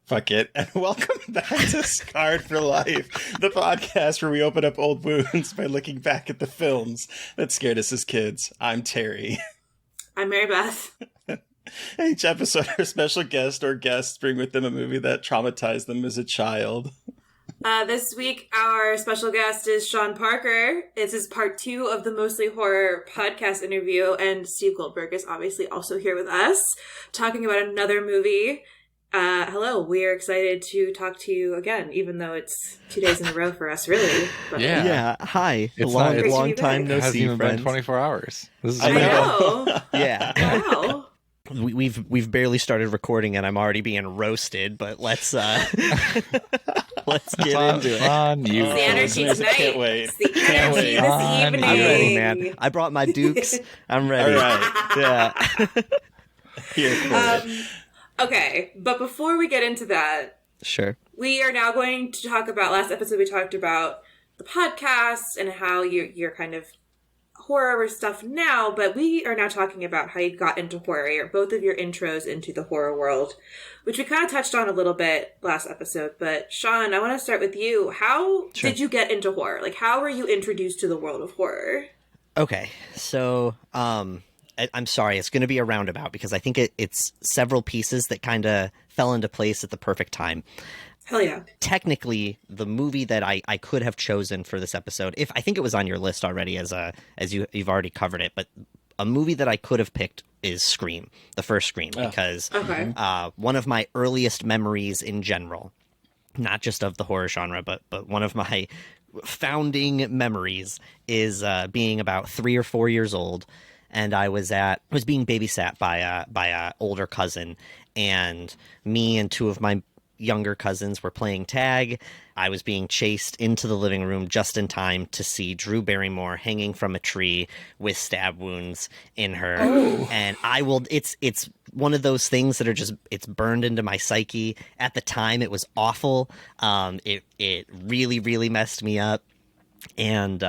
Fuck it. And welcome back to Scarred for Life, the podcast where we open up old wounds by looking back at the films that scared us as kids. I'm Terry. I'm Mary Beth. Each episode, our special guest or guests bring with them a movie that traumatized them as a child. This week, our special guest is Sean Parker. This is part 2 of the Mostly Horror podcast interview, and Steve Goldberg is obviously also here with us, talking about another movie. Hello, we are excited to talk to you again, even though it's 2 days in a row for us, really. But, yeah. Hi. It's long time no it hasn't see, even friends. been 24 hours. This is I know. Yeah. Wow. We've barely started recording and I'm already being roasted, but let's let's get into it. On you. It's the energy listeners, I tonight. can't wait. It's the Can't energy wait. this On evening. I'm ready, man. I brought my dukes. I'm ready. All right. Yeah. Here for it. Okay, but before we get into that, Sure. we are now going to talk about, last episode we talked about the podcast and how you're kind of horror stuff now, but we are now talking about how you got into horror, or both of your intros into the horror world, which we kind of touched on a little bit last episode. But Sean, I want to start with you. How did you get into horror? Like, how were you introduced to the world of horror? Okay. So, I'm sorry, it's going to be a roundabout because I think it's several pieces that kind of fell into place at the perfect time. Hell yeah. Technically, the movie that I could have chosen for this episode, if I think it was on your list already as you've already covered it, but a movie that I could have picked is Scream, the first Scream, because one of my earliest memories in general, not just of the horror genre, but one of my founding memories is being about 3 or 4 years old. And I was being babysat by a older cousin, and me and 2 of my younger cousins were playing tag. I was being chased into the living room just in time to see Drew Barrymore hanging from a tree with stab wounds in her. Oh. And it's one of those things that are just, it's burned into my psyche. At the time, it was awful. It really, really messed me up. And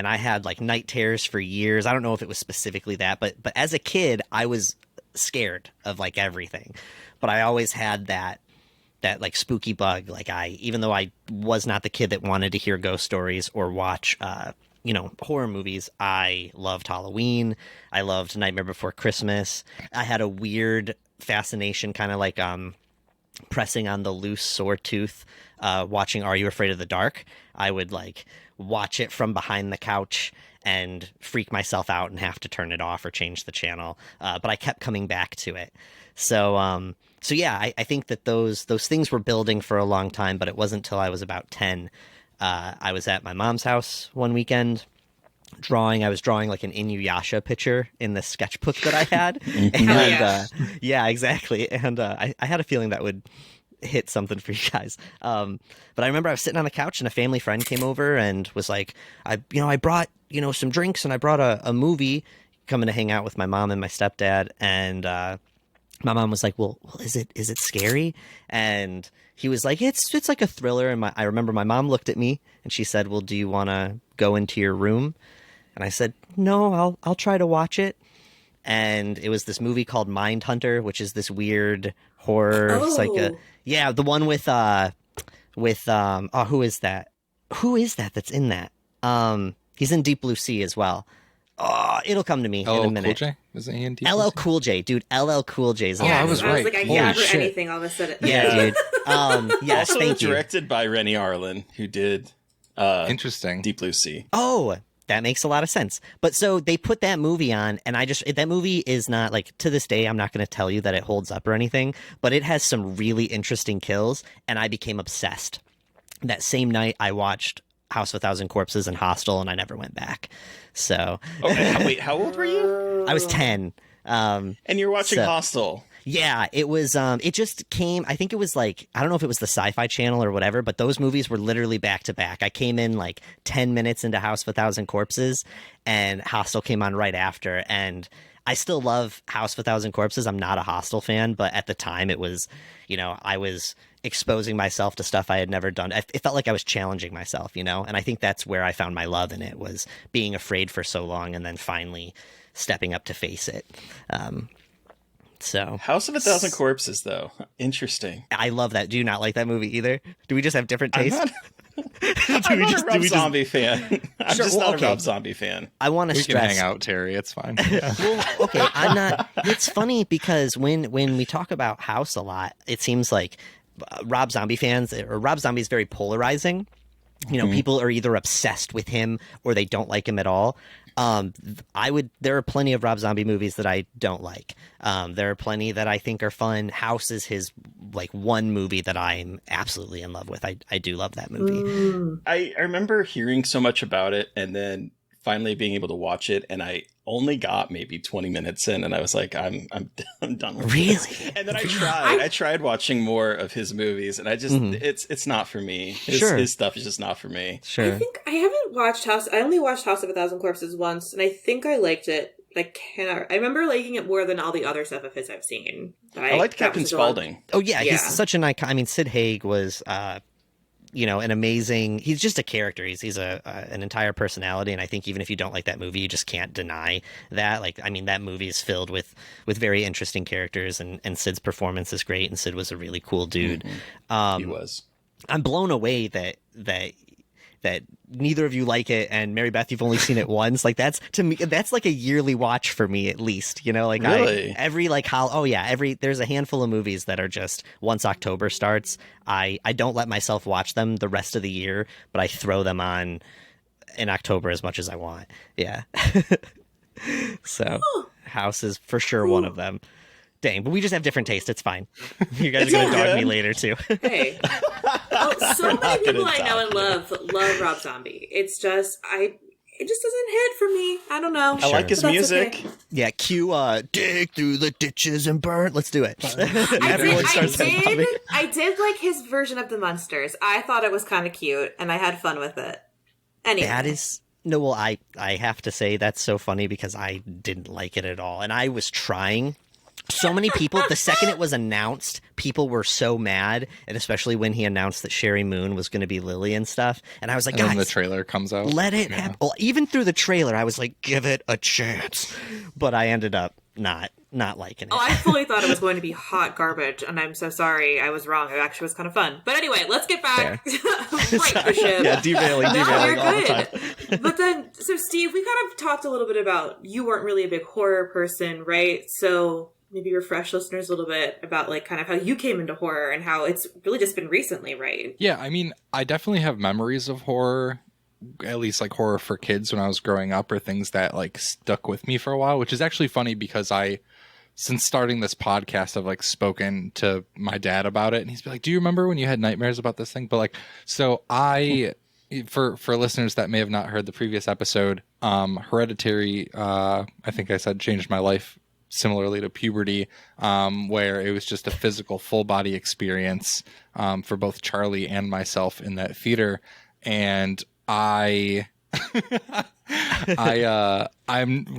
I had like night terrors for years. I don't know if it was specifically that, but as a kid, I was scared of like everything. But I always had that like spooky bug. Like even though I was not the kid that wanted to hear ghost stories or watch, horror movies, I loved Halloween. I loved Nightmare Before Christmas. I had a weird fascination, kind of like pressing on the loose sore tooth, watching Are You Afraid of the Dark? I would like watch it from behind the couch and freak myself out and have to turn it off or change the channel. But I kept coming back to it. So yeah, I think that those things were building for a long time, but it wasn't until I was about 10. I was at my mom's house one weekend I was drawing like an Inuyasha picture in the sketchbook that I had. And yeah, exactly. And I had a feeling that would hit something for you guys. But I remember I was sitting on the couch and a family friend came over and was like, I brought, some drinks and I brought a movie, coming to hang out with my mom and my stepdad. And my mom was like, well, is it scary? And he was like, it's like a thriller. And I remember my mom looked at me and she said, well, do you want to go into your room? And I said, no, I'll try to watch it. And it was this movie called Mindhunter, which is this weird horror. Oh. It's like the one with who is that? Who is that that's in that? He's in Deep Blue Sea as well. Oh, it'll come to me in a minute. Cool J? Isn't he in Deep Blue LL Sea? Cool J, dude. LL Cool J's in Oh, that I was movie. right. I can't Holy remember shit. anything all of a sudden. Yeah, dude. Yes, Also thank you. directed by Rennie Arlen, who did Interesting. Deep Blue Sea. Oh, that makes a lot of sense. But so they put that movie on, and that movie is not, like, to this day, I'm not going to tell you that it holds up or anything, but it has some really interesting kills, and I became obsessed. That same night, I watched House of a Thousand Corpses and Hostel, and I never went back. So. Okay, wait, how old were you? I was 10. And you're watching Hostel. Yeah, it was, it just came, I think it was like, I don't know if it was the Sci-Fi Channel or whatever, but those movies were literally back to back. I came in like 10 minutes into House of a Thousand Corpses, and Hostel came on right after, and I still love House of a Thousand Corpses. I'm not a Hostel fan, but at the time it was, I was exposing myself to stuff I had never done. It felt like I was challenging myself, and I think that's where I found my love in it, was being afraid for so long and then finally stepping up to face it. So House of a Thousand Corpses, though. Interesting. I love that. Do you not like that movie either? Do we just have different I'm tastes? not, I'm not a Rob Zombie fan. I'm Sure, just well, not okay. a Rob Zombie fan. I want to We stress. can hang out, Terry. It's fine. Yeah. Well, okay, I'm not. It's funny because when we talk about House a lot, it seems like Rob Zombie fans or Rob Zombie is very polarizing. You know, people are either obsessed with him or they don't like him at all. There are plenty of Rob Zombie movies that I don't like. There are plenty that I think are fun. House is his like one movie that I'm absolutely in love with. I do love that movie. I remember hearing so much about it and then finally being able to watch it, and I only got maybe 20 minutes in, and I was like, I'm done with Really? this. And then I tried watching more of his movies, and I just it's not for me. His stuff is just not for me. Sure. I think I haven't watched House. I only watched House of a Thousand Corpses once, and I think I liked it. I remember liking it more than all the other stuff of his I've seen. I liked Captain Spaulding. Oh yeah, Yeah. he's such an icon. I mean, Sid Haig was, an amazing. He's just a character. He's an entire personality, and I think even if you don't like that movie, you just can't deny that. Like, I mean, that movie is filled with very interesting characters, and Sid's performance is great, and Sid was a really cool dude. He was. I'm blown away that neither of you like it, and Mary Beth, you've only seen it once. Like, that's, to me, that's like a yearly watch for me at least. You know, like Really? there's a handful of movies that are just once October starts, I don't let myself watch them the rest of the year, but I throw them on in October as much as I want. Yeah. So House is for sure one of them. Dang, but we just have different tastes. It's fine. You guys It's are all gonna dog good. me later too. Hey. Oh, so many people I know and love Rob Zombie. It's just it just doesn't hit for me. I don't know. I like his But that's music. okay. Yeah, cue dig through the ditches and burn. Let's do it. I did like his version of the Munsters. I thought it was kind of cute, and I had fun with it. Anyway. That is no. Well, I have to say that's so funny because I didn't like it at all, and I was trying. So many people, the second it was announced, people were so mad, and especially when he announced that Sherry Moon was going to be Lily and stuff. And I was like, And then guys, the trailer comes out. let it happen. Well, even through the trailer, I was like, give it a chance. But I ended up not liking it. Oh, I fully thought it was going to be hot garbage, and I'm so sorry. I was wrong. It actually was kind of fun. But anyway, let's get back right the ship. Yeah, derailing No, you're all the time. good. But then, so Steve, we kind of talked a little bit about you weren't really a big horror person, right? So maybe refresh listeners a little bit about like kind of how you came into horror and how it's really just been recently, right? Yeah, I mean, I definitely have memories of horror, at least like horror for kids when I was growing up, or things that like stuck with me for a while, which is actually funny because since starting this podcast, I've like spoken to my dad about it, and he's been like, do you remember when you had nightmares about this thing? But like, so for listeners that may have not heard the previous episode, Hereditary, I think I said changed my life similarly to puberty, where it was just a physical full body experience for both Charlie and myself in that theater. And I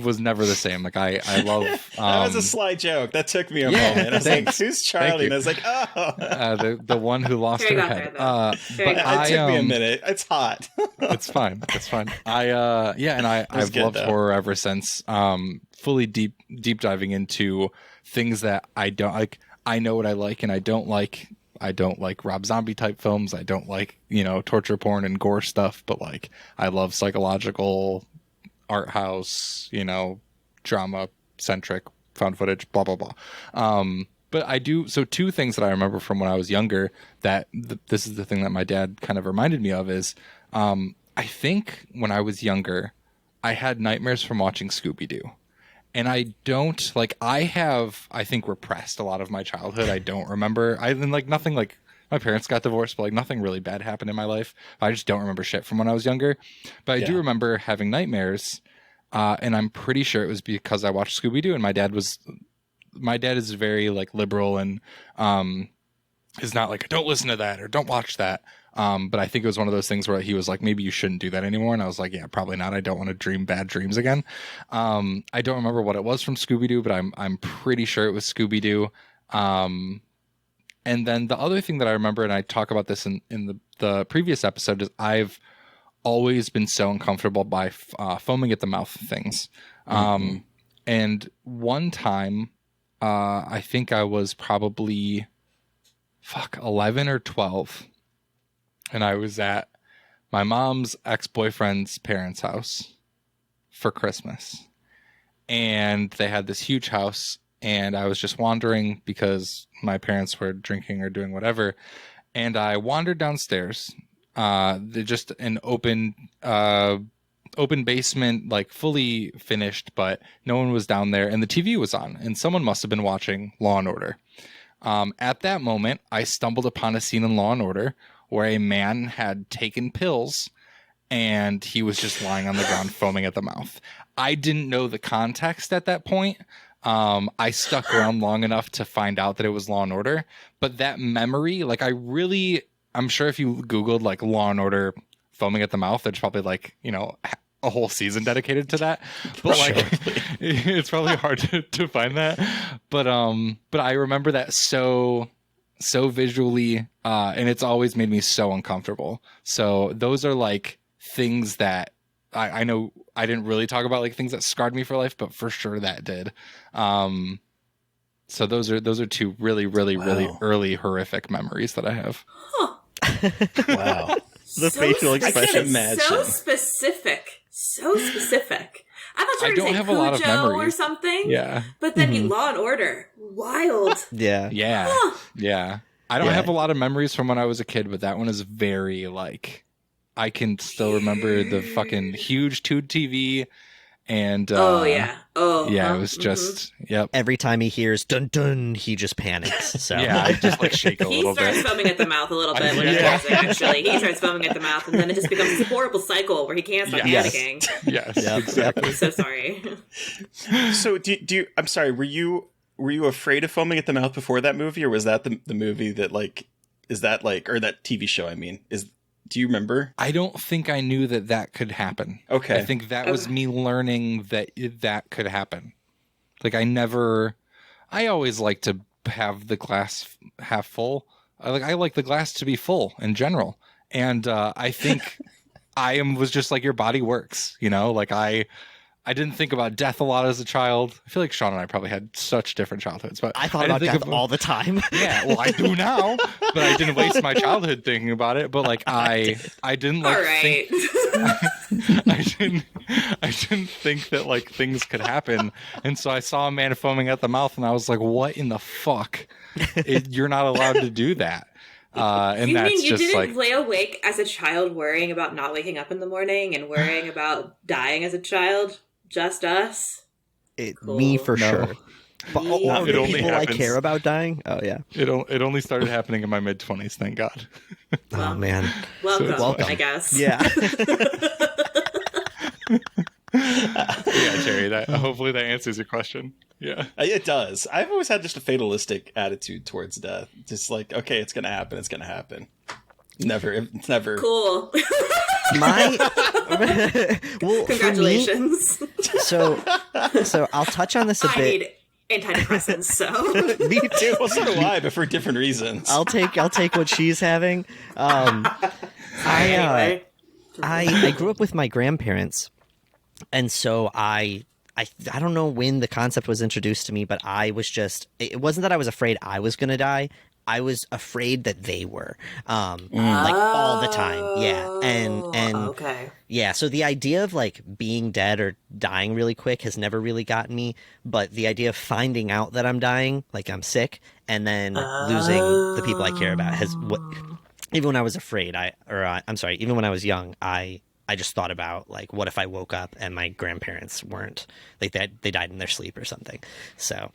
was never the same. Like I love That was a sly joke. That took me a moment. I was like, "Who's Charlie?" And I was like, "Oh, the one who lost Terry her got head." there, Terry But got it took me a minute. It's hot." It's fine. It's fine. I've good, loved though. horror ever since. Fully deep diving into things that I don't like. I know what I like and I don't like. I don't like Rob Zombie type films. I don't like, torture porn and gore stuff, but like I love psychological art house, drama centric found footage, blah, blah, blah. But I do. So two things that I remember from when I was younger that this is the thing that my dad kind of reminded me of is, I think when I was younger, I had nightmares from watching Scooby-Doo. And I don't I think repressed a lot of my childhood. I don't remember. Nothing like my parents got divorced, but nothing really bad happened in my life. I just don't remember shit from when I was younger. But I do remember having nightmares. And I'm pretty sure it was because I watched Scooby-Doo, and my dad is very liberal and is not like, don't listen to that or don't watch that. But I think it was one of those things where he was like, maybe you shouldn't do that anymore. And I was like, yeah, probably not. I don't want to dream bad dreams again. I don't remember what it was from Scooby-Doo, but I'm pretty sure it was Scooby-Doo. And then the other thing that I remember, and I talk about this in the previous episode, is I've always been so uncomfortable by foaming at the mouth things. And one time I think I was probably 11 or 12, and I was at my mom's ex-boyfriend's parents' house for Christmas, and they had this huge house, and I was just wandering because my parents were drinking or doing whatever, and I wandered downstairs. They're just an open basement, like fully finished, but no one was down there, and the TV was on, and someone must have been watching Law and Order. At that moment, I stumbled upon a scene in Law and Order where a man had taken pills and he was just lying on the ground foaming at the mouth. I didn't know the context at that point. I stuck around long enough to find out that it was Law and Order, but that memory, like I'm sure if you Googled like Law and Order foaming at the mouth, there's probably like, a whole season dedicated to that, but like it's probably hard to find that. But I remember that so visually, and it's always made me so uncomfortable. So those are like things that I know I didn't really talk about, like things that scarred me for life, but for sure that did. So those are two really early horrific memories that I have. Huh. Wow. The facial I can't expression. imagine. So specific. I thought you were I don't going to have say a lot of Cujo or memories. something. Yeah. But then you Law and Order. Wild. Yeah. Yeah. Huh. Yeah. I don't Yeah. have a lot of memories from when I was a kid, but that one is very like, I can still remember the fucking huge tube TV, and Oh, yeah. Oh, yeah, huh? it was just yep. Every time he hears dun dun, he just panics. So Yeah, I just like shake a He little starts bit. foaming at the mouth a little bit when he Yeah. hears it, actually. He starts foaming at the mouth, and then it just becomes this horrible cycle where he can't stop Yes. panicking. Yes, Yep. exactly. I'm so sorry. So do you? I'm sorry. Were you afraid of foaming at the mouth before that movie, or was that the movie that like? Is that like, or that TV show? I mean, do you remember? I don't think I knew that could happen. Okay. I think that was Okay. me learning that could happen. Like I always like to have the glass half full. I like the glass to be full in general. And I think was just like your body works, like I didn't think about death a lot as a child. I feel like Sean and I probably had such different childhoods, but I thought didn't about think death all the time. Yeah, well, I do now, but I didn't waste my childhood thinking about it. But like, I didn't like All right. I didn't think that like things could happen, and so I saw a man foaming at the mouth, and I was like, "What in the fuck? You're not allowed to do that." And You that's mean you just didn't like, lay awake as a child worrying about not waking up in the morning and worrying about dying as a child? Just us? Cool. Me for No. sure. But Yeah. all It the only people I happens- care about dying. Oh yeah. it only started happening in my mid-20s. Thank God. Oh man. Welcome, Welcome. I guess. Yeah. Yeah, Jerry. Hopefully that answers your question. Yeah. It does. I've always had just a fatalistic attitude towards death. Just like, okay, it's gonna happen. It's gonna happen. It's never. Cool. My well, Congratulations. For me, so I'll touch on this a I bit. need antidepressants, so. Me too. Well, so do I, but for different reasons. I'll take what she's having. Anyway. I grew up with my grandparents, and so I don't know when the concept was introduced to me, but I was just, it wasn't that I was afraid I was gonna die. I was afraid that they were, like all the time. Yeah, and okay. yeah. So the idea of like being dead or dying really quick has never really gotten me, but the idea of finding out that I'm dying, like I'm sick, and then losing the people I care about has what. Even when I was afraid, I'm sorry. Even when I was young, I just thought about like, what if I woke up and my grandparents weren't, like they died in their sleep or something. So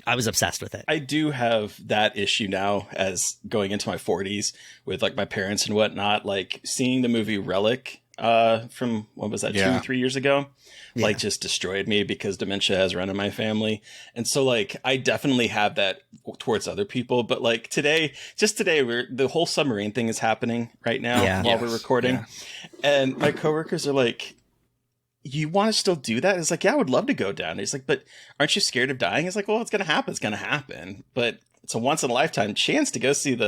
I was obsessed with it. I do have that issue now as going into my 40s with like my parents and whatnot, like seeing the movie Relic from, what was that, Yeah. 2-3 years ago? Yeah. Like just destroyed me because dementia has run in my family. And so like, I definitely have that towards other people. But like today, the whole submarine thing is happening right now Yeah. while we're Yes. recording. Yeah. And my coworkers are like, you want to still do that? It's like, yeah, I would love to go down. He's like, but aren't you scared of dying? It's like, well, it's going to happen. It's going to happen. But it's a once in a lifetime chance to go see and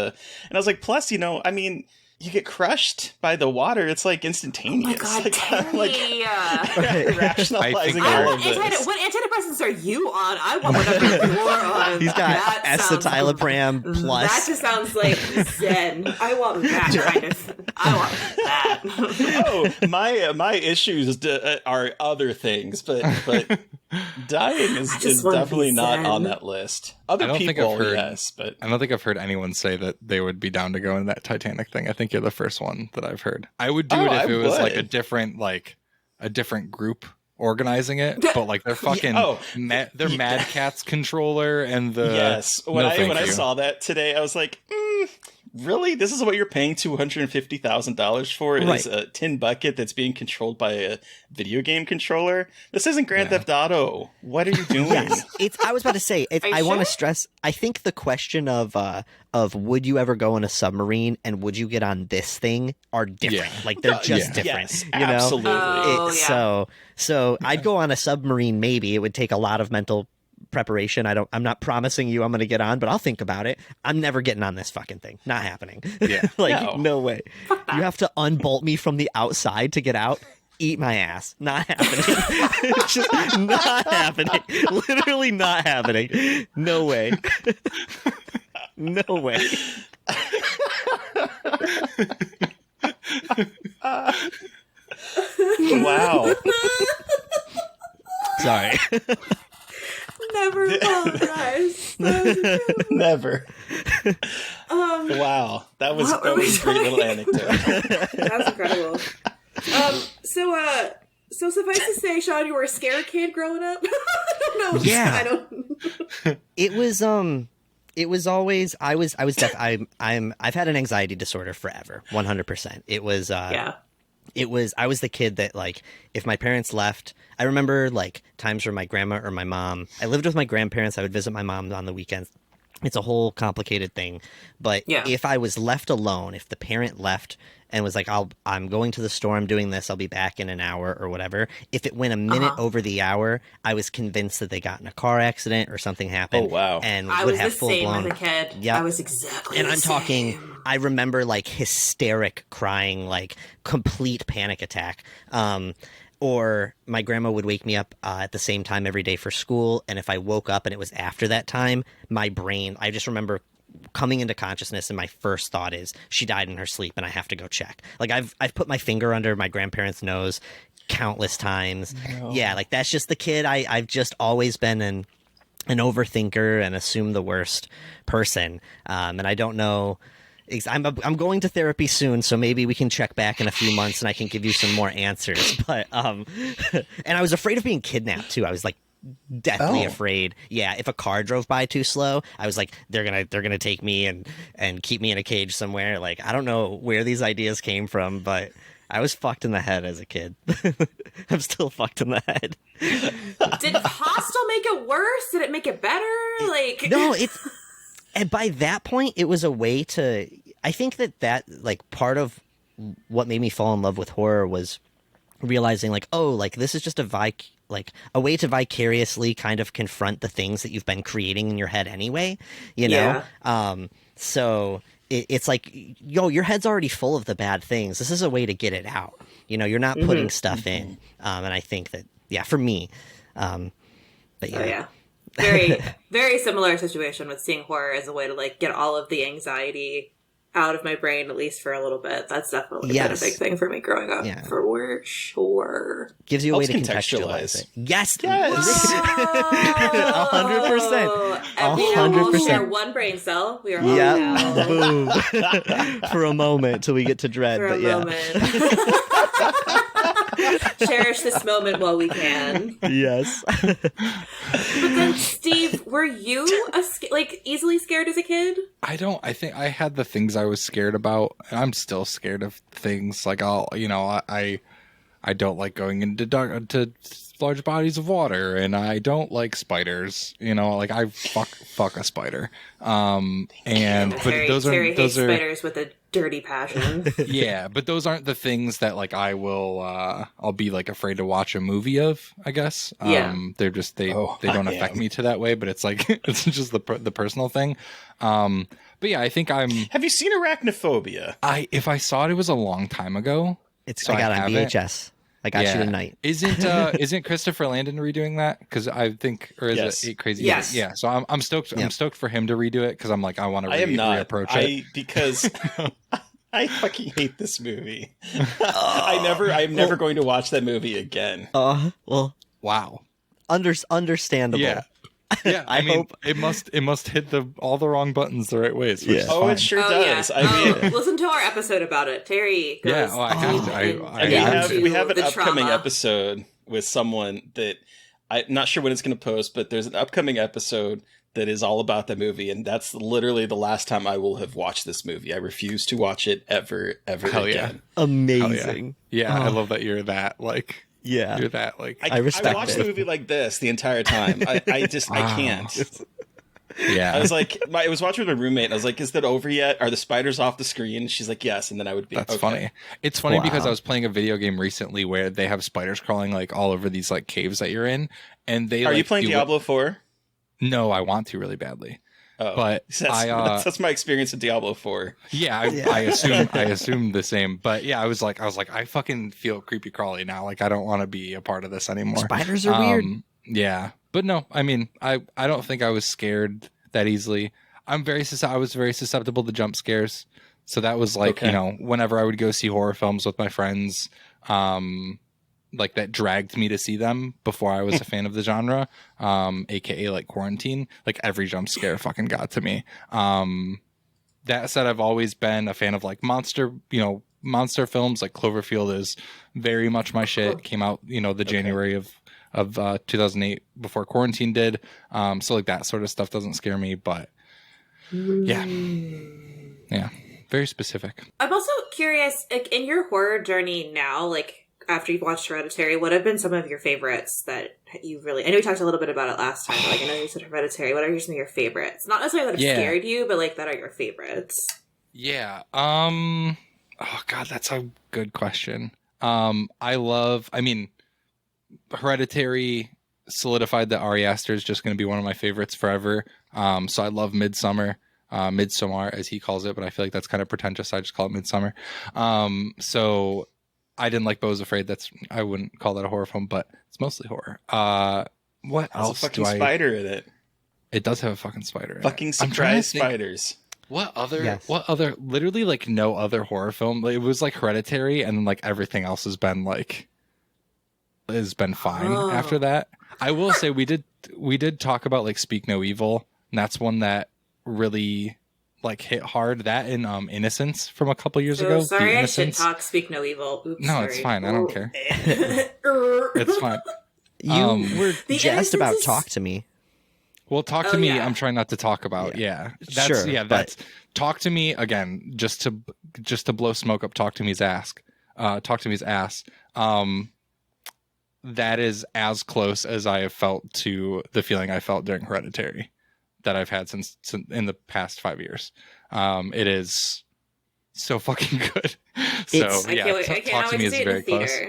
I was like, plus, I mean, you get crushed by the water. It's like instantaneous. Oh my God, like, Teddy. rationalizing I all of think this. What antidepressants are you on? I want whatever you're on. He's got That sounds- acetyloprine That plus. just sounds like Zen. I want that kind of. I want that. Oh, my issues are other things, but dying is just wanna be definitely not zen. on that list. I Other don't think people, I've heard- yes, but I don't think I've heard anyone say that they would be down to go in that Titanic thing. I think you're the first one that I've heard. I would do it if I it was like would. a different group organizing it, but like they're fucking they're Mad Catz controller and the yes. When No, I thank when I you. saw that today, I was like, really? This is what you're paying $250,000 for? Right. Is a tin bucket that's being controlled by a video game controller? This isn't Grand Theft Auto. What are you doing? Yes, I was about to say. Are you I want to sure? stress. I think the question of would you ever go in a submarine and would you get on this thing are different. Yeah. Like they're just different. Yes, you know? absolutely. Oh, yeah. So I'd go on a submarine. Maybe it would take a lot of mental preparation. I'm not promising you I'm going to get on, but I'll think about it. I'm never getting on this fucking thing. Not happening. Yeah. Like no way. You have to unbolt me from the outside to get out. Eat my ass. Not happening. It's just not happening. Literally not happening. No way. No way. Wow. Sorry. Never apologize. Never. Wow. That was What were a we great talking little anecdote. That's incredible. So suffice to say, Sean, you were a scared kid growing up. I don't know. Yeah. I don't. It was always I've had an anxiety disorder forever. 100%. It was Yeah. I was the kid that, like, if my parents left, I remember like times where my grandma or my mom, I lived with my grandparents, I would visit my mom on the weekends. It's a whole complicated thing. But Yeah. if I was left alone, if the parent left and was like, I'm going to the store, I'm doing this, I'll be back in an hour or whatever. If it went a minute over the hour, I was convinced that they got in a car accident or something happened. Oh, wow. And I would was the have full same blown. as a kid. Yep. I was exactly. And the I'm talking, same. I remember like hysteric crying, like complete panic attack. Or my grandma would wake me up at the same time every day for school. And if I woke up and it was after that time, my brain, I just remember coming into consciousness and my first thought is she died in her sleep and I have to go check. Like I've put my finger under my grandparents' nose countless times. No. Yeah, like that's just the kid. I've just always been an overthinker and assume the worst person. And I don't know. I'm going to therapy soon, so maybe we can check back in a few months and I can give you some more answers. But and I was afraid of being kidnapped too. I was like deathly afraid. Yeah, if a car drove by too slow, I was like, they're gonna take me and keep me in a cage somewhere. Like I don't know where these ideas came from, but I was fucked in the head as a kid. I'm still fucked in the head. Did Hostel make it worse? Did it make it better? Like No, it's and by that point it was a way to, I think that like part of what made me fall in love with horror was realizing like, oh, like this is just a way to vicariously kind of confront the things that you've been creating in your head anyway, you know? So it's like, yo, your head's already full of the bad things. This is a way to get it out. You know, you're not putting stuff in. And I think that, yeah, for me, but yeah. Oh, yeah. Very, very similar situation with seeing horror as a way to like get all of the anxiety out of my brain, at least for a little bit. That's definitely been a big thing for me growing up, for sure. Gives you a way to Helps contextualize it. Yes. Yes. 100%. And we now all share one brain cell. We are all now Boom. For a moment till we get to Dread. for but a yeah. moment. Cherish this moment while we can. Yes. But then, Steve, were you easily scared as a kid? I think I had the things I was scared about. And I'm still scared of things. Like I don't like going into large bodies of water, and I don't like spiders. You know, like I fuck a spider. And but Terry hates those are spiders with a dirty passion. yeah, but those aren't the things that like I will I'll be like afraid to watch a movie of, I guess. They're just they don't affect me to that way, but it's like it's just the personal thing. But yeah, I think I'm Have you seen Arachnophobia? if I saw it was a long time ago. I got it on VHS. I got you tonight. Isn't Christopher Landon redoing that? Because I think, or is it Eight Crazy? Yes. Yeah. So I'm stoked. I'm stoked for him to redo it because I'm like I want to reapproach it because I fucking hate this movie. I'm never going to watch that movie again. Well, wow. Understandable. Yeah. Yeah, I mean, hope it must hit all the wrong buttons the right ways. Which is fine. It sure does. Yeah. I mean, listen to our episode about it. Terry goes. I have to. We have an upcoming episode with someone that I'm not sure when it's going to post, but there's an upcoming episode that is all about the movie, and that's literally the last time I will have watched this movie. I refuse to watch it ever Hell again. Yeah. Amazing. Yeah, I love that you're that like. Yeah, you're that like. I respect. I watched the movie like this the entire time. I can't. Yeah, I was like, I was watching with my roommate, and I was like, "Is that over yet? Are the spiders off the screen?" She's like, "Yes," and then I would be. That's funny. It's funny because I was playing a video game recently where they have spiders crawling like all over these like caves that you're in, and they. Are you playing Diablo 4? No, I want to really badly. Oh, but that's my experience with Diablo 4. Yeah, I assume the same. But yeah, I was like, I fucking feel creepy crawly now. Like I don't want to be a part of this anymore. Spiders are weird. Yeah, but no, I mean, I don't think I was scared that easily. I was very susceptible to jump scares. So that was like, whenever I would go see horror films with my friends, like that dragged me to see them before I was a fan of the genre, aka like Quarantine. Like every jump scare fucking got to me. That said, I've always been a fan of like monster films. Like Cloverfield is very much my shit. Came out, the January of 2008 before Quarantine did. So like that sort of stuff doesn't scare me, but yeah, very specific. I'm also curious, like in your horror journey now, like after you've watched Hereditary, what have been some of your favorites that you really... I know we talked a little bit about it last time, but like I know you said Hereditary. What are some of your favorites? Not necessarily that have scared you, but like that are your favorites. Yeah. Oh God, that's a good question. Hereditary solidified that Ari Aster is just going to be one of my favorites forever. So I love Midsommar as he calls it, but I feel like that's kind of pretentious. I just call it Midsummer. So I didn't like Beau's Afraid. I wouldn't call that a horror film, but it's mostly horror. What There's else? A fucking spider in it. It does have a fucking spider in fucking it. surprise spiders. What other, literally like no other horror film. It was like Hereditary, and then like everything else has been fine after that. I will say we did talk about like Speak No Evil, and that's one that really like hit hard. That in Innocence from a couple years ago. Sorry, I should talk Speak No Evil. Oops, no, it's fine. I don't care. It's fine. You were just about Talk to Me. Well, Talk to Me, I'm trying not to talk about. Yeah. That's Talk to Me again, just to blow smoke up Talk to Me's ass. Talk to Me's ass. That is as close as I have felt to the feeling I felt during Hereditary that I've had since in the past 5 years. It is so fucking good. Talk to Me is very close.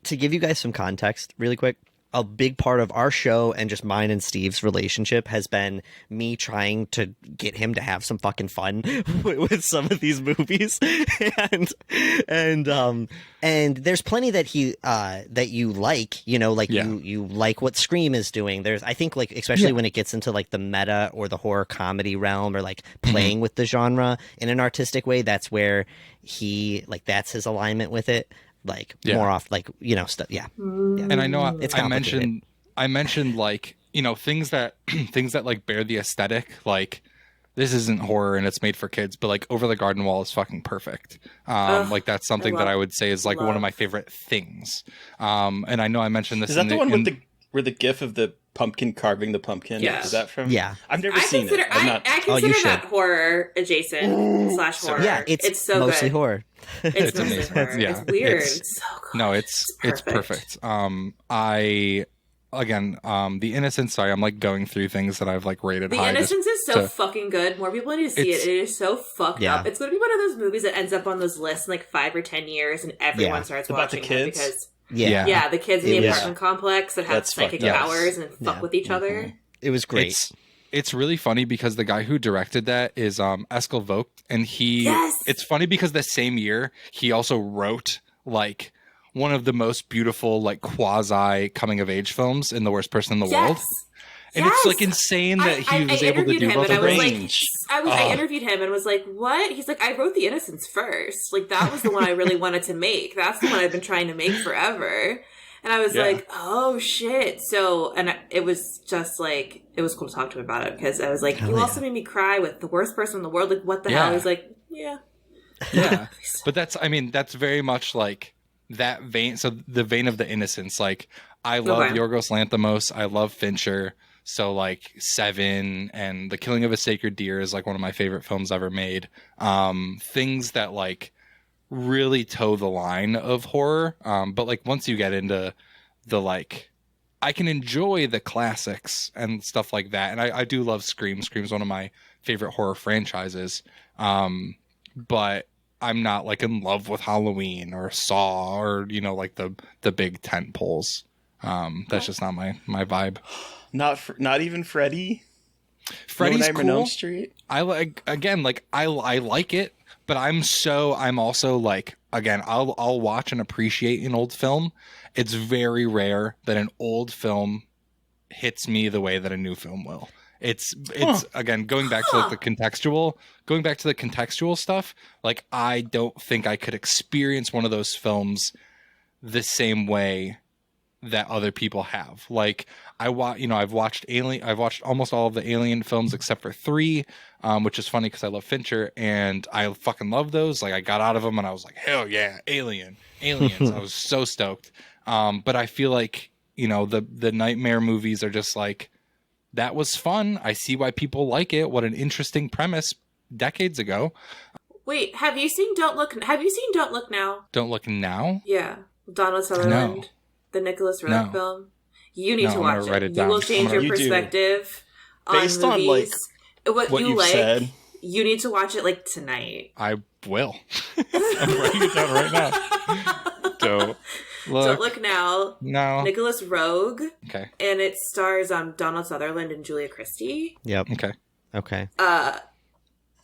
To give you guys some context really quick, a big part of our show and just mine and Steve's relationship has been me trying to get him to have some fucking fun with some of these movies, and there's plenty that you like, you like what Scream is doing. There's, I think, like especially when it gets into like the meta or the horror comedy realm or like playing with the genre in an artistic way, that's where that's his alignment with it. More off, stuff. Yeah. And I know it's I mentioned like, things that like bear the aesthetic, like this isn't horror and it's made for kids, but like Over the Garden Wall is fucking perfect. Like that's something that I would say is like one of my favorite things. And I know I mentioned this. Is that the one with where the gif of the pumpkin carving the pumpkin? Yeah. Is that from? Yeah. I've never seen it. I consider that horror adjacent / horror. Yeah, it's so mostly good. horror. It's mostly amazing. horror. Yeah, It's weird. it's- It's so good. No, it's perfect. The Innocence. Sorry, I'm like going through things that I've like rated The high. Innocence is so fucking good. More people need to see it. It is so fucked Yeah. up. It's going to be one of those movies that ends up on those lists in like 5 or 10 years, and everyone Yeah. starts About the watching kids? it because Yeah. the kids in the It was- apartment complex that have That's psychic fucked up. powers and fuck Yeah. with each other. It was great. It's really funny because the guy who directed that is Eskil Vogt, and he. Yes! It's funny because the same year he also wrote like one of the most beautiful like quasi coming of age films in The Worst Person in the World, and it's like insane that he was able to do both of them. range. I interviewed him and was like, "What?" He's like, "I wrote The Innocents first. Like that was the one I really wanted to make. That's the one I've been trying to make forever." And I was like, "Oh shit!" So, and it was just like it was cool to talk to him about it because I was like, "You also made me cry with The Worst Person in the World. Like, what the hell?" He's like, "Yeah, Yeah, but that's very much like that vein. So the vein of The Innocents. Like I love Yorgos Lanthimos. I love Fincher. So like Seven and The Killing of a Sacred Deer is like one of my favorite films ever made. Things that like really toe the line of horror. But like once you get into the like, I can enjoy the classics and stuff like that. And I do love Scream. Scream's one of my favorite horror franchises. But I'm not like in love with Halloween or Saw or, you know, like the big tent poles. That's just not my vibe. Not even Freddy. Freddy's No Nightmare on cool. Elm Street. I like I like it, but I'm also like again I'll watch and appreciate an old film. It's very rare that an old film hits me the way that a new film will. It's again going back to like the contextual stuff. Like I don't think I could experience one of those films the same way that other people have. Like I've watched almost all of the Alien films except for 3, which is funny because I love Fincher and I fucking love those. Like I got out of them and I was like, hell yeah, aliens. I was so stoked. But I feel like, you know, the Nightmare movies are just like, that was fun. I see why people like it. What an interesting premise decades ago. Wait, have you seen Don't Look Now? Don't Look Now? Yeah, Donald Sutherland, the Nicholas Roeg film. You need to watch write it. it down. You will change your You do. perspective Based on on, movies. what you you've like. said. You need to watch it like tonight. I will. I'm writing it down right now. Don't Look Now. No. Nicholas Roeg. Okay. And it stars Donald Sutherland and Julia Christie. Yep. Okay.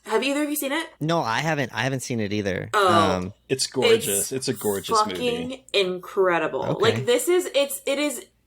Have either of you seen it? No, I haven't seen it either. Oh. It's gorgeous. It's a gorgeous fucking movie. incredible. Okay. Like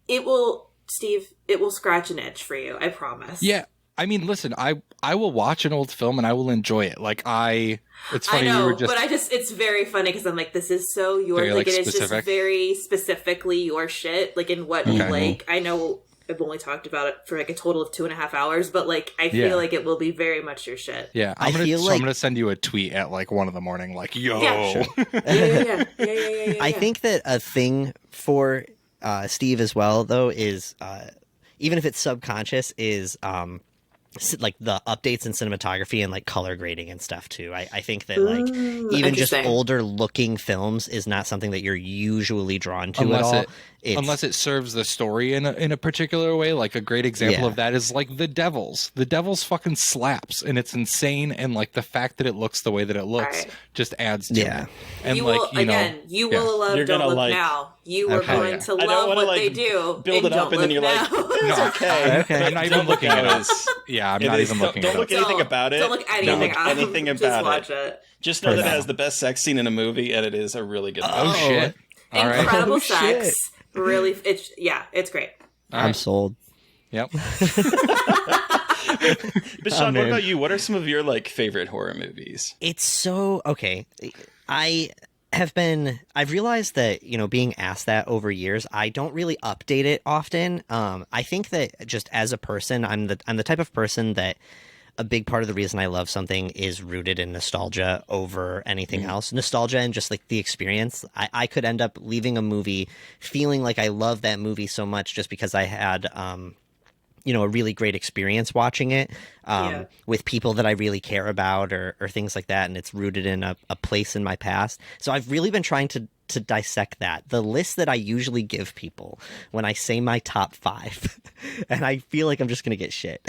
it will, Steve, it will scratch an itch for you. I promise. Yeah. I mean, listen, I will watch an old film and I will enjoy it. Like it's funny I know, we were just, but it's very funny because I'm like, this is so your, Very, like, like, it is specific. just very specifically your shit, like in what you like. I know I've only talked about it for like a total of 2.5 hours, but like, I feel like it will be very much your shit. yeah. I'm gonna send you a tweet at like 1 a.m. like, yo. Yeah, sure. Yeah. I think that a thing for Steve as well, though, is even if it's subconscious, is like the updates in cinematography and like color grading and stuff too. I think that like even just older looking films is not something that you're usually drawn to at all. Unless it serves the story in a particular way. Like a great example of that is like The Devils. The Devils fucking slaps and it's insane, and like the fact that it looks the way that it looks just adds to it. And you like will, you will love You're Don't gonna Look like- Now. You are going to I don't love wanna, what like, they do. build it up and then you're like, it's okay. I'm not even looking at it. Yeah, I'm not even looking at it. Don't look anything about it. Don't look anything about Just watch it. Just know that it has the best sex scene in a movie, and it is a really good movie. Oh shit! All right. Incredible Oh, sex. shit. Really, it's great. I'm sold. Yep. But Sean, what about you? What are some of your like favorite horror movies? It's so okay. I've realized that, you know, being asked that over years, I don't really update it often. I think that just as a person, I'm the type of person that a big part of the reason I love something is rooted in nostalgia over anything else. Nostalgia and just like the experience. I could end up leaving a movie feeling like I love that movie so much just because I had a really great experience watching it with people that I really care about or things like that. And it's rooted in a place in my past. So I've really been trying to dissect that. The list that I usually give people when I say my top 5, and I feel like I'm just going to get shit,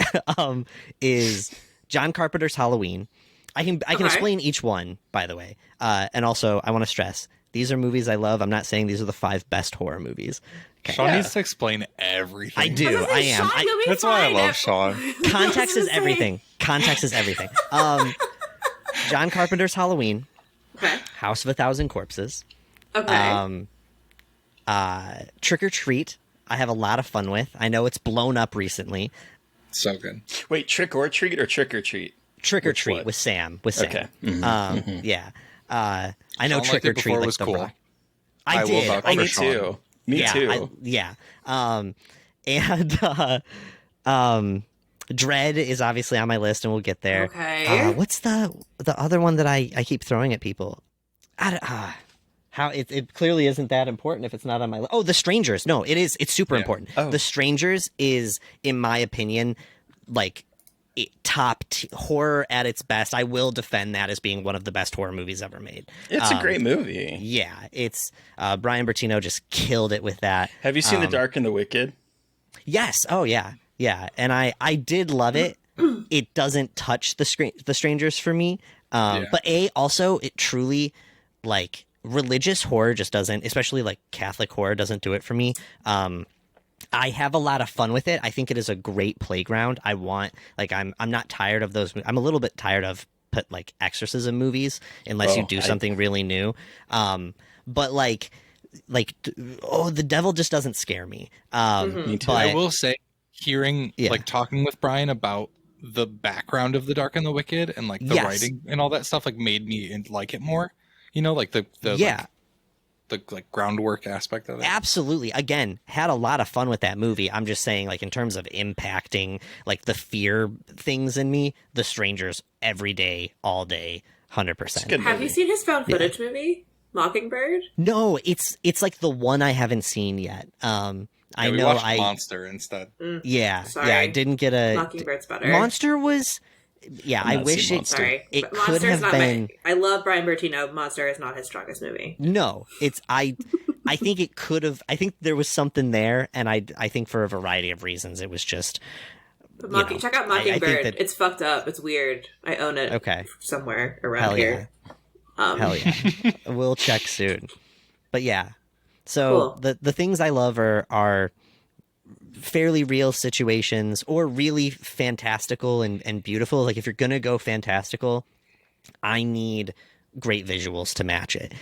is John Carpenter's Halloween. I can explain each one, by the way. And also, I want to stress, these are movies I love. I'm not saying these are the 5 best horror movies. Okay. Sean needs to explain everything. I do. I am. That's why I love Sean. Context is everything. Context is everything. John Carpenter's Halloween. Okay. House of a Thousand Corpses. Okay. Trick or Treat. I have a lot of fun with. I know it's blown up recently. So good. Wait, Trick or Treat or Trick or Treat? Trick or Treat with Sam. Okay. Yeah. I know Sean Trick or Treat was like cool. the Rock. I did. will vouch for Me Sean. too. Me too. Dread is obviously on my list, and we'll get there. Okay. What's the other one that I keep throwing at people? How it clearly isn't that important if it's not on my list. Oh, The Strangers. No, it is. It's super important. Oh. The Strangers is, in my opinion, like horror at its best. I will defend that as being one of the best horror movies ever made. It's a great movie. Yeah, it's Brian Bertino just killed it with that. Have you seen The Dark and the Wicked? Yes. Oh yeah, yeah. And I did love it. It doesn't touch the Strangers for me. But also it truly, like, religious horror just doesn't, especially like Catholic horror doesn't do it for me. I have a lot of fun with it. I think it is a great playground. I'm not tired of those. I'm a little bit tired of like exorcism movies unless you do something really new. But the devil just doesn't scare me. Me too. I will say, talking with Brian about the background of The Dark and the Wicked and like the writing and all that stuff, like made me like it more. Like the groundwork aspect of it. Absolutely. Again, had a lot of fun with that movie. I'm just saying, like, in terms of impacting like the fear things in me, The Strangers every day, all day, 100%. Have you seen his found footage movie, Mockingbird? No, it's like the one I haven't seen yet. I we know watched Monster instead. Yeah, Sorry. yeah, I didn't get a Mockingbird better. Monster was. Yeah, I wish it. Sorry, it but could Monster's have not been. I love Brian Bertino. Monster is not his strongest movie. No, it's I think it could have. I think there was something there, and I think for a variety of reasons, it was just. But check out Mockingbird. that, it's fucked up. It's weird. I own it. Okay. Somewhere around Hell here. Hell yeah. We'll check soon. But yeah. So Cool. the things I love are fairly real situations or really fantastical and beautiful. Like, if you're going to go fantastical, I need great visuals to match it.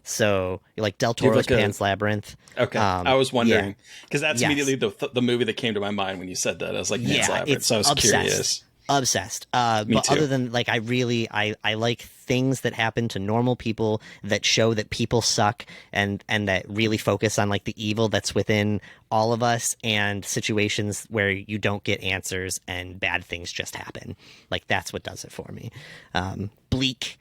So like Del Toro's Pan's Labyrinth. Okay. I was wondering because that's Yes. immediately the movie that came to my mind when you said that. I was like, Pan's Labyrinth. It's So I was obsessed. curious. Obsessed. Me But too. other than, like, I like things that happen to normal people that show that people suck and that really focus on like the evil that's within all of us and situations where you don't get answers and bad things just happen. Like, that's what does it for me. Bleak,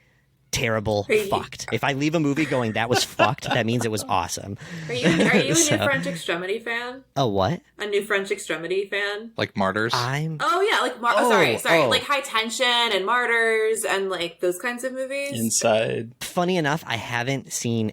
terrible, fucked. If I leave a movie going, that was fucked, that means it was awesome. Are you a new French Extremity fan? A what? A new French Extremity fan? Like Martyrs. Oh yeah, like sorry, like High Tension and Martyrs and like those kinds of movies. Inside. Funny enough, I haven't seen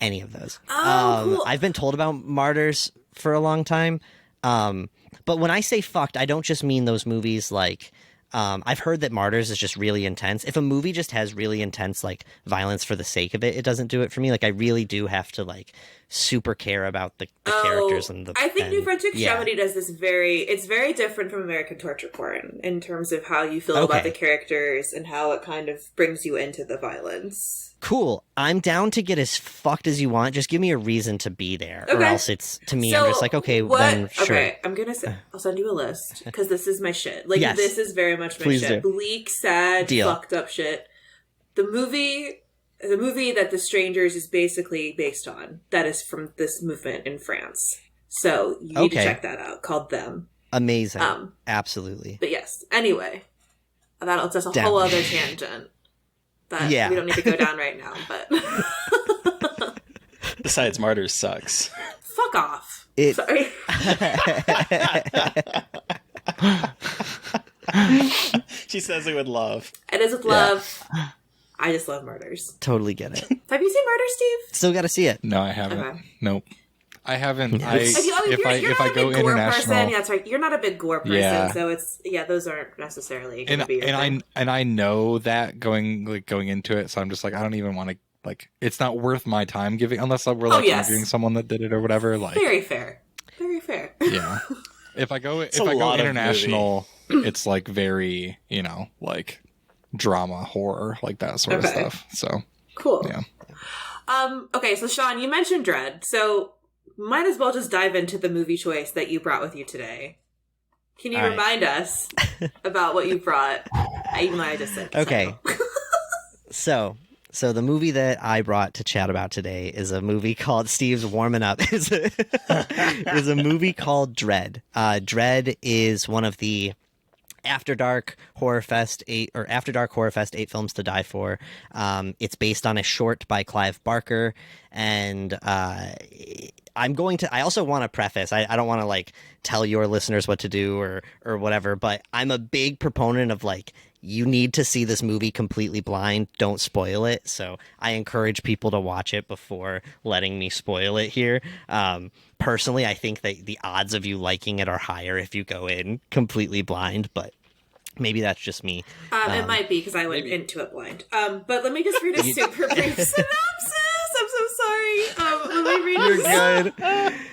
any of those. Cool. I've been told about Martyrs for a long time. But when I say fucked, I don't just mean those movies like I've heard that Martyrs is just really intense. If a movie just has really intense like violence for the sake of it, it doesn't do it for me. Like, I really do have to like super care about the characters and the. I think New French yeah. Extremity does this it's very different from American torture porn in terms of how you feel about the characters and how it kind of brings you into the violence. Cool. I'm down to get as fucked as you want. Just give me a reason to be there, or else it's to me. I'm just like, okay, then sure. Okay, I'll send you a list because this is my shit. Like, Yes. this is very much my Please shit. do. Bleak, sad, Deal. fucked up shit. The movie that The Strangers is basically based on, that is from this movement in France. So you need to check that out. Called Them. Amazing. Absolutely. But yes. Anyway, that's a Down. whole other tangent that we don't need to go down right now. But Besides, Martyrs sucks. Fuck off. It- Sorry. She says it with love. It is with love. I just love murders. Totally get it. Have you seen Murder, Steve? Still got to see it. No, I haven't. Okay. Nope. I haven't. Yes. If I go international, person, yeah, that's right. You're not a big gore person, Yeah. so it's those aren't necessarily going and to be your thing. I know that going into it, so I'm just like, I don't even want to, like, it's not worth my time giving unless we're like interviewing someone that did it or whatever. Like, Very fair. Very fair. yeah. If I go international, it's like very, like drama, horror, like that sort of stuff. So cool. Yeah. Okay, so Sean, you mentioned Dread, so might as well just dive into the movie choice that you brought with you today. Can you remind us about what you brought? Even though I just said okay. So the movie that I brought to chat about today is a movie called Steve's warming up. is a movie called Dread. Dread is one of the After Dark Horror Fest 8 films to die for. It's based on a short by Clive Barker, and I also want to preface, I don't want to like tell your listeners what to do or whatever, but I'm a big proponent of like, you need to see this movie completely blind. Don't spoil it. So I encourage people to watch it before letting me spoil it here. Personally, I think that the odds of you liking it are higher if you go in completely blind, but maybe that's just me. It might be because I went into it blind. But let me just read a super brief synopsis. I'm so sorry. Let me read You're good.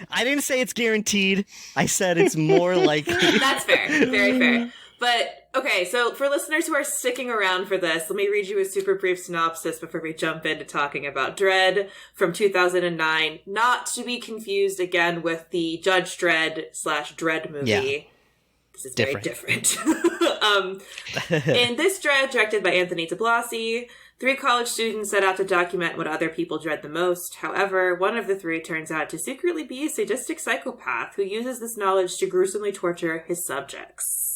I didn't say it's guaranteed. I said it's more likely. That's fair. Very fair. But, okay, so for listeners who are sticking around for this, let me read you a super brief synopsis before we jump into talking about Dread from 2009. Not to be confused again with the Judge Dredd / Dread movie. Yeah. This is very different. In this Dread, directed by Anthony DeBlasi, 3 college students set out to document what other people dread the most. However, one of the 3 turns out to secretly be a sadistic psychopath who uses this knowledge to gruesomely torture his subjects.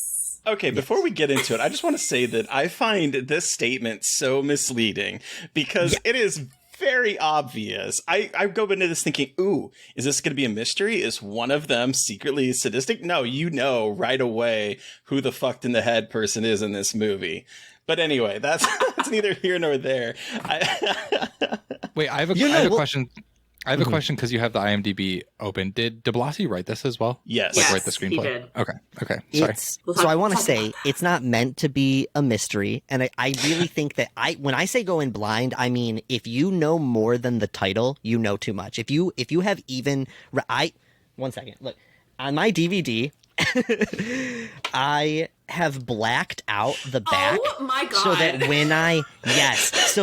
Okay, before we get into it, I just want to say that I find this statement so misleading because it is very obvious. I go into this thinking, ooh, is this going to be a mystery? Is one of them secretly sadistic? No, you know right away who the fucked in the head person is in this movie. But anyway, that's neither here nor there. Wait, I have a question. I have a question because you have the IMDb open. Did DeBlasi write this as well? Yes. Like write the screenplay? He did. Okay. Sorry. So I want to say it's not meant to be a mystery, and I really think that when I say go in blind, I mean if you know more than the title, you know too much. If you have even 1 second, look on my DVD. I have blacked out the back. Oh my god. So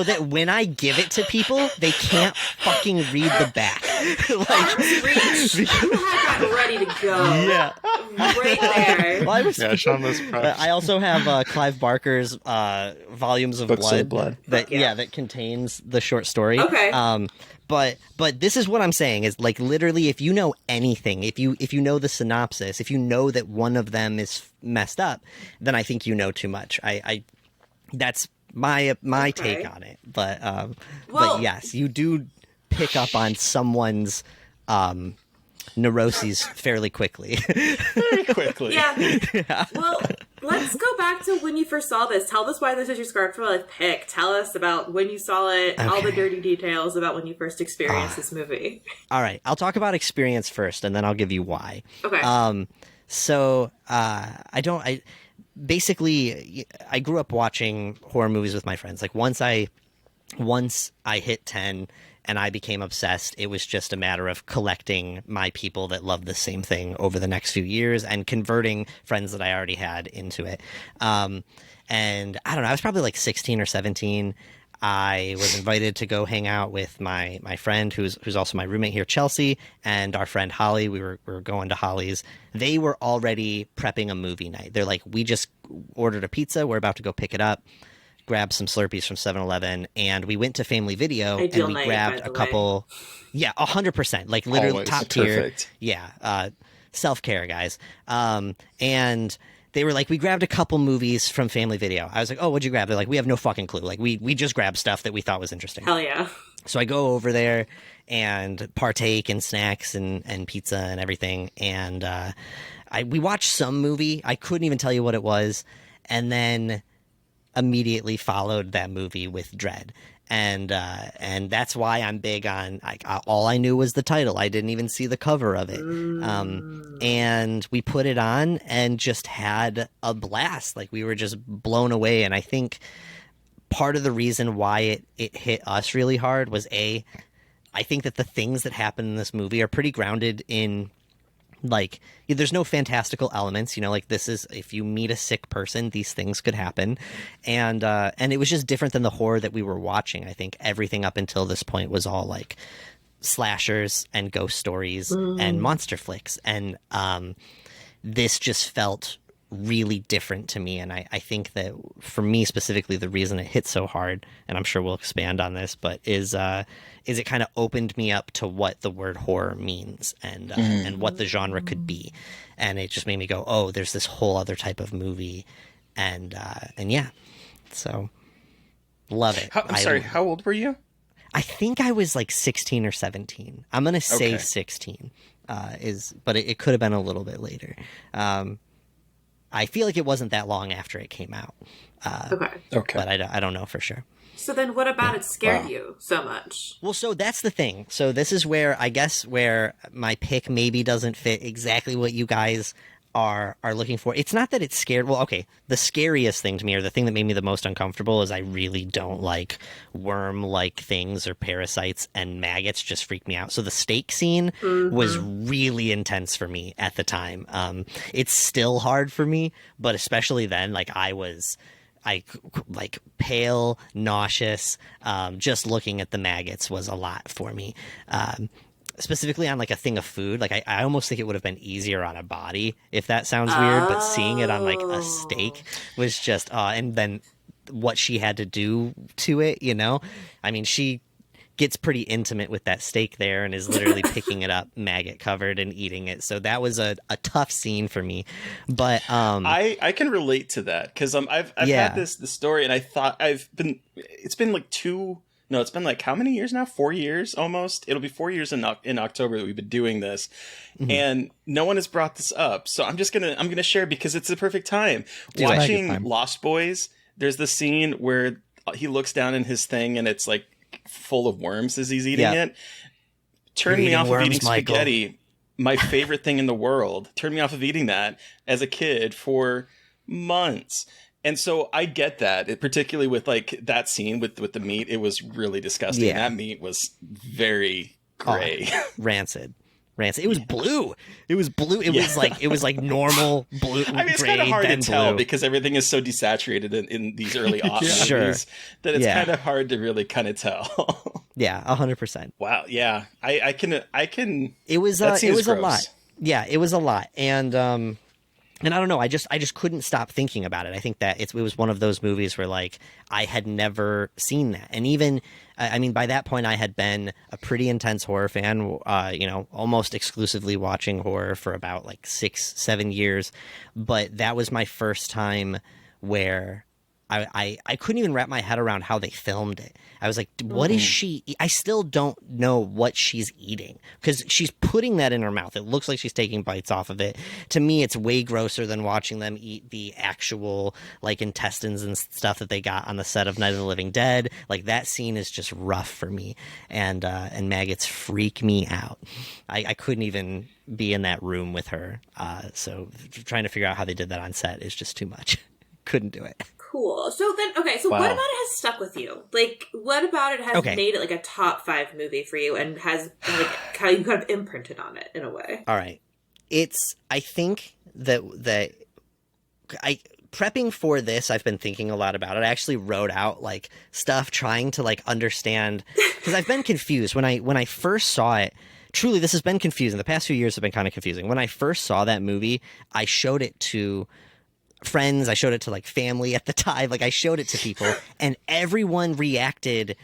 that when I give it to people, they can't fucking read the back. Reach. You had that ready to go. Yeah. Right there. Well, Sean was proud. I also have Clive Barker's Volumes of Books Blood, of Blood. that contains the short story. Okay. But this is what I'm saying is like literally if you know anything, if you know the synopsis, if you know that one of them is messed up, then I think you know too much. I that's my take on it. But yes, you do pick up on someone's neuroses fairly quickly. Very quickly. Yeah. Well, let's go back to when you first saw this. Tell us why this is your Scarfella pick. Tell us about when you saw it, all the dirty details about when you first experienced this movie. All right, I'll talk about experience first, and then I'll give you why. Okay. So I basically grew up watching horror movies with my friends. Like once I hit 10 and I became obsessed, it was just a matter of collecting my people that loved the same thing over the next few years and converting friends that I already had into it. And I don't know, I was probably like 16 or 17. I was invited to go hang out with my friend who's also my roommate here, Chelsea, and our friend Holly. We were going to Holly's. They were already prepping a movie night. They're like, we just ordered a pizza. We're about to go pick it up. Grabbed some Slurpees from 7-Eleven, and we went to Family Video, and we grabbed a couple. Yeah, 100%. Like literally Always. top tier. Perfect. Yeah, self-care, guys. And they were like, we grabbed a couple movies from Family Video. I was like, oh, what'd you grab? They're like, we have no fucking clue. Like we just grabbed stuff that we thought was interesting. Hell yeah. So I go over there, and partake in snacks and pizza and everything. And we watched some movie. I couldn't even tell you what it was. And then immediately followed that movie with Dread. And that's why I'm big on, all I knew was the title. I didn't even see the cover of it. And we put it on and just had a blast. Like, we were just blown away. And I think part of the reason why it hit us really hard was I think that the things that happen in this movie are pretty grounded in, like, there's no fantastical elements, like, this is, if you meet a sick person, these things could happen. And it was just different than the horror that we were watching. I think everything up until this point was all like slashers and ghost stories and monster flicks. And this just felt really different to me. And I think that for me specifically, the reason it hit so hard, and I'm sure we'll expand on this, but is it kind of opened me up to what the word horror means and what the genre could be. And it just made me go, oh, there's this whole other type of movie. And yeah, so love it. I'm sorry, how old were you? I think I was like 16 or 17. I'm going to say 16 but it could have been a little bit later. I feel like it wasn't that long after it came out. Okay. But I don't know for sure. So then what about it scared you so much? Well, so that's the thing. So this is where, I guess, where my pick maybe doesn't fit exactly what you guys are looking for. It's not that it's scared. Well, okay, the scariest thing to me, or the thing that made me the most uncomfortable, is I really don't like worm-like things or parasites, and maggots just freak me out. So the steak scene was really intense for me at the time. It's still hard for me, but especially then, like, like pale, nauseous. Just looking at the maggots was a lot for me. Specifically on like a thing of food. Like I almost think it would have been easier on a body, if that sounds weird, but seeing it on like a steak was just, and then what she had to do to it, I mean, she gets pretty intimate with that steak there and is literally picking it up maggot covered and eating it. So that was a tough scene for me. But I can relate to that, because I've had this story, and I thought it's been like it's been like how many years now? 4 years almost. It'll be 4 years in October that we've been doing this, and no one has brought this up. So I'm gonna share, because it's the perfect time. Watching Lost Boys, there's the scene where he looks down in his thing and it's like full of worms as he's eating it. Turned me off of eating spaghetti. My favorite thing in the world. Turned me off of eating that as a kid for months. And so I get that, particularly with like that scene with the meat. It was really disgusting. Yeah. That meat was very gray. Rancid. It was blue. It was blue. It was like normal blue. I mean, it's kind of hard to tell because everything is so desaturated in these early movies that it's kind of hard to really kind of tell. Yeah, 100%. Wow. Yeah, I can. It was a lot. Yeah, it was a lot, and I don't know. I just couldn't stop thinking about it. I think that it was one of those movies where like I had never seen that, and even I mean by that point I had been a pretty intense horror fan. Almost exclusively watching horror for about like 6-7 years, but that was my first time where I couldn't even wrap my head around how they filmed it. I was like, what is she? I still don't know what she's eating, because she's putting that in her mouth. It looks like she's taking bites off of it. To me, it's way grosser than watching them eat the actual like intestines and stuff that they got on the set of Night of the Living Dead. Like that scene is just rough for me, and maggots freak me out. I couldn't even be in that room with her. So trying to figure out how they did that on set is just too much. Couldn't do it. Cool. So then, okay, so what about it has stuck with you? Like, what about it has made it like a top 5 movie for you and has like how you kind of imprinted on it in a way? All right. I think that prepping for this, I've been thinking a lot about it. I actually wrote out like stuff trying to like understand, because I've been confused when I first saw it. Truly, this has been confusing. The past few years have been kind of confusing. When I first saw that movie, I showed it to friends, I showed it to like family at the time, like I showed it to people, and everyone reacted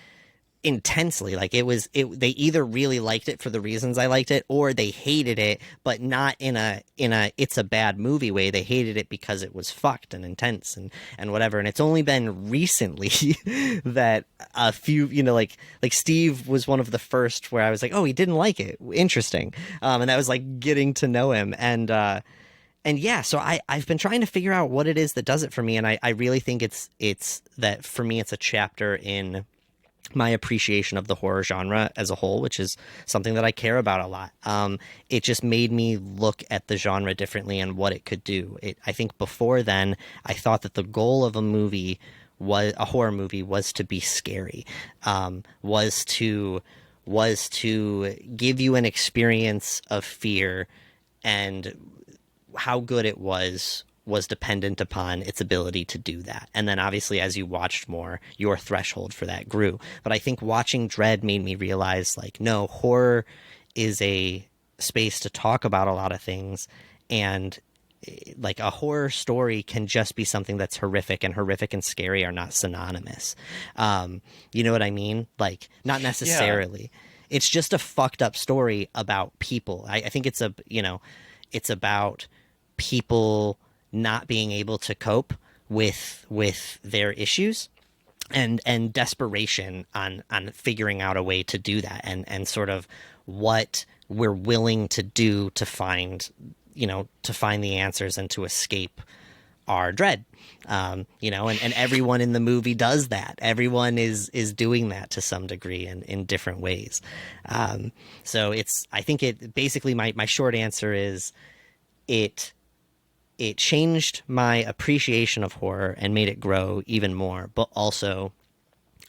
intensely. Like they either really liked it for the reasons I liked it, or they hated it, but not in a it's a bad movie way. They hated it because it was fucked and intense and whatever. And it's only been recently that a few, like Steve was one of the first where I was like, oh, he didn't like it. Interesting. And that was like getting to know him. And yeah, so I've been trying to figure out what it is that does it for me. And I really think it's that for me, it's a chapter in my appreciation of the horror genre as a whole, which is something that I care about a lot. It just made me look at the genre differently and what it could do. I think before then, I thought that the goal of a horror movie was to be scary, was to give you an experience of fear, and how good it was dependent upon its ability to do that. And then obviously as you watched more, your threshold for that grew. But I think watching Dread made me realize, like, no, horror is a space to talk about a lot of things, and like a horror story can just be something that's horrific, and horrific and scary are not synonymous. You know what I mean? Like, not necessarily. Yeah. It's just a fucked up story about people. I think it's about people not being able to cope with their issues, and desperation on figuring out a way to do that, and sort of what we're willing to do to find the answers and to escape our dread. And everyone in the movie does that. Everyone is doing that to some degree and in different ways. So I think it basically, my short answer is it changed my appreciation of horror and made it grow even more. But also,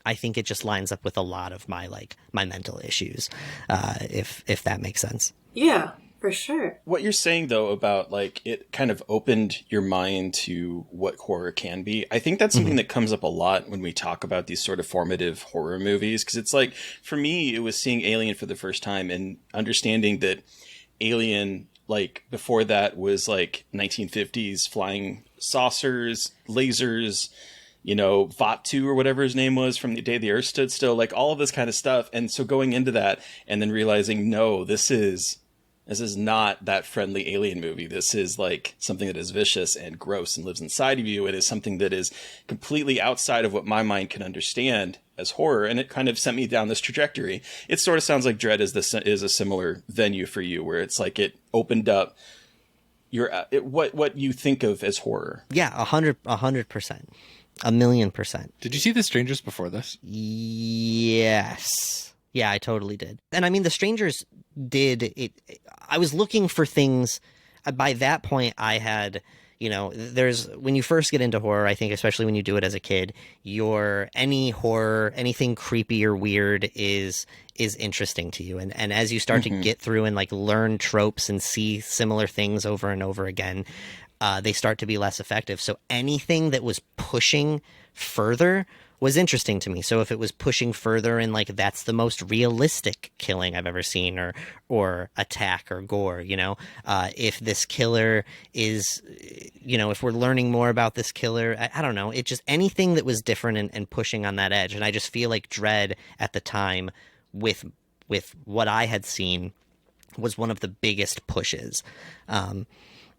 I think it just lines up with a lot of my mental issues, if that makes sense. Yeah, for sure. What you're saying, though, about it kind of opened your mind to what horror can be, I think that's something that comes up a lot when we talk about these sort of formative horror movies. Because it's like, for me, it was seeing Alien for the first time and understanding that Alien, before that, was 1950s flying saucers, lasers, Vatu or whatever his name was from the day the Earth stood still, all of this kind of stuff. And so going into that and then realizing, no, this is not that friendly alien movie. This is something that is vicious and gross and lives inside of you. It is something that is completely outside of what my mind can understand as horror. And it kind of sent me down this trajectory. It sort of sounds like Dread is a similar venue for you, where it's it opened up what you think of as horror. Yeah, 100%, 1,000,000%. Did you see The Strangers before this? Yes. Yeah, I totally did. And I mean, The Strangers did it. I was looking for things. By that point, I had, when you first get into horror, I think, especially when you do it as a kid, any horror, anything creepy or weird is interesting to you. And as you start to get through and learn tropes and see similar things over and over again, they start to be less effective. So anything that was pushing further was interesting to me. So if it was pushing further and that's the most realistic killing I've ever seen, or attack or gore, if this killer is, if we're learning more about this killer, I don't know. It just, anything that was different and pushing on that edge. And I just feel like Dread at the time, with what I had seen, was one of the biggest pushes.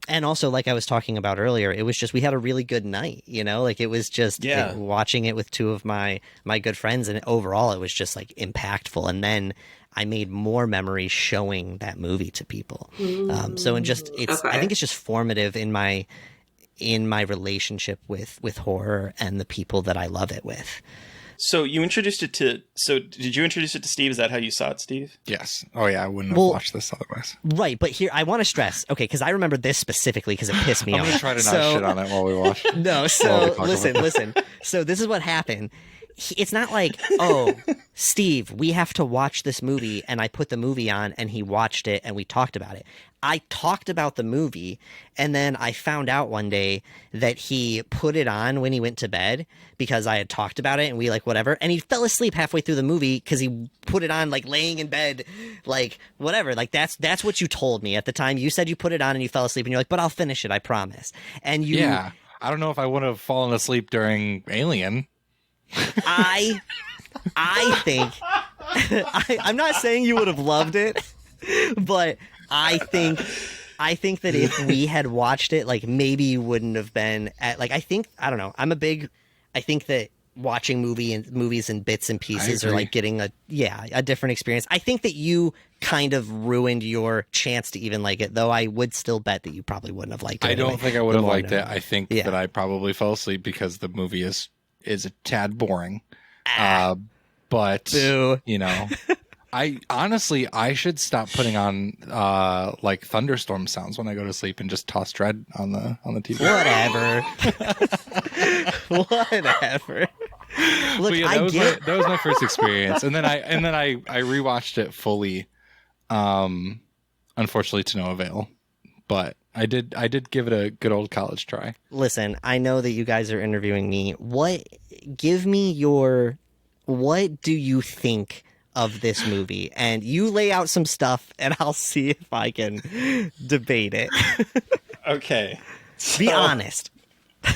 And also, like I was talking about earlier, it was just, we had a really good night, it was just watching it with two of my good friends, and overall it was just impactful. And then I made more memories showing that movie to people. I think it's just formative in my relationship with horror and the people that I love it with. So did you introduce it to Steve? Is that how you saw it, Steve? Yes. Oh yeah, I wouldn't have watched this otherwise. Right, but here I want to stress, okay, because I remember this specifically because it pissed me off. I'm going to try to not shit on it while we watch. No, so listen. So this is what happened. It's not like, oh, Steve, we have to watch this movie, and I put the movie on, and he watched it, and we talked about it. I talked about the movie, and then I found out one day that he put it on when he went to bed because I had talked about it, and we whatever, and he fell asleep halfway through the movie because he put it on laying in bed, whatever. That's what you told me at the time. You said you put it on and you fell asleep, and you're like, but I'll finish it, I promise. And you, yeah, I don't know if I would have fallen asleep during Alien. I think I'm not saying you would have loved it, but I think that if we had watched it, like maybe you wouldn't have been at like I don't know. I think that watching movies in bits and pieces or like getting a different experience. I think that you kind of ruined your chance to even like it, though I would still bet that you probably wouldn't have liked it. I anyway, don't think I would have liked it. I think Yeah. that I probably fell asleep because the movie is a tad boring. But Boo. you know, I honestly should stop putting on like thunderstorm sounds when I go to sleep and just toss Dread on the TV. Whatever. Look, Yeah, that was my first experience, and then I rewatched it fully, unfortunately to no avail. But I did give it a good old college try. Listen, I know that you guys are interviewing me. What do you think of this movie? And you lay out some stuff, and I'll see if I can debate it. Okay. Be honest.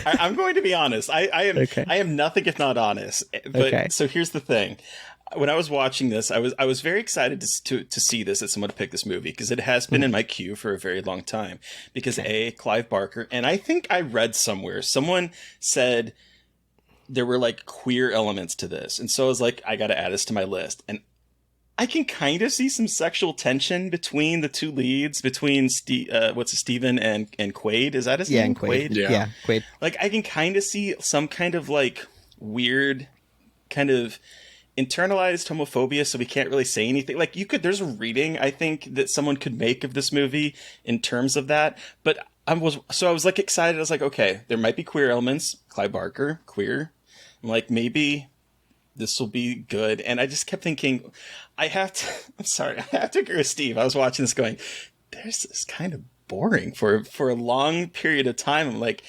I'm going to be honest. I am Okay. I am nothing if not honest. But Okay. So here's the thing. When I was watching this, I was very excited to see this, as someone to pick this movie, because it has been in my queue for a very long time. Because Clive Barker, and I think I read somewhere, someone said there were like queer elements to this, and so I was like, I got to add this to my list. And I can kind of see some sexual tension between the two leads, between Steven and Quaid. Is that his name? And Quaid. Yeah, Quaid. Like, I can kind of see some kind of like weird kind of internalized homophobia, so we can't really say anything. Like, there's a reading, I think, that someone could make of this movie in terms of that. But I was like excited. I was like, okay, there might be queer elements. Clive Barker, queer. I'm like, maybe this will be good. And I just kept thinking, I have to agree with Steve. I was watching this going, this is kind of boring for a long period of time. I'm like,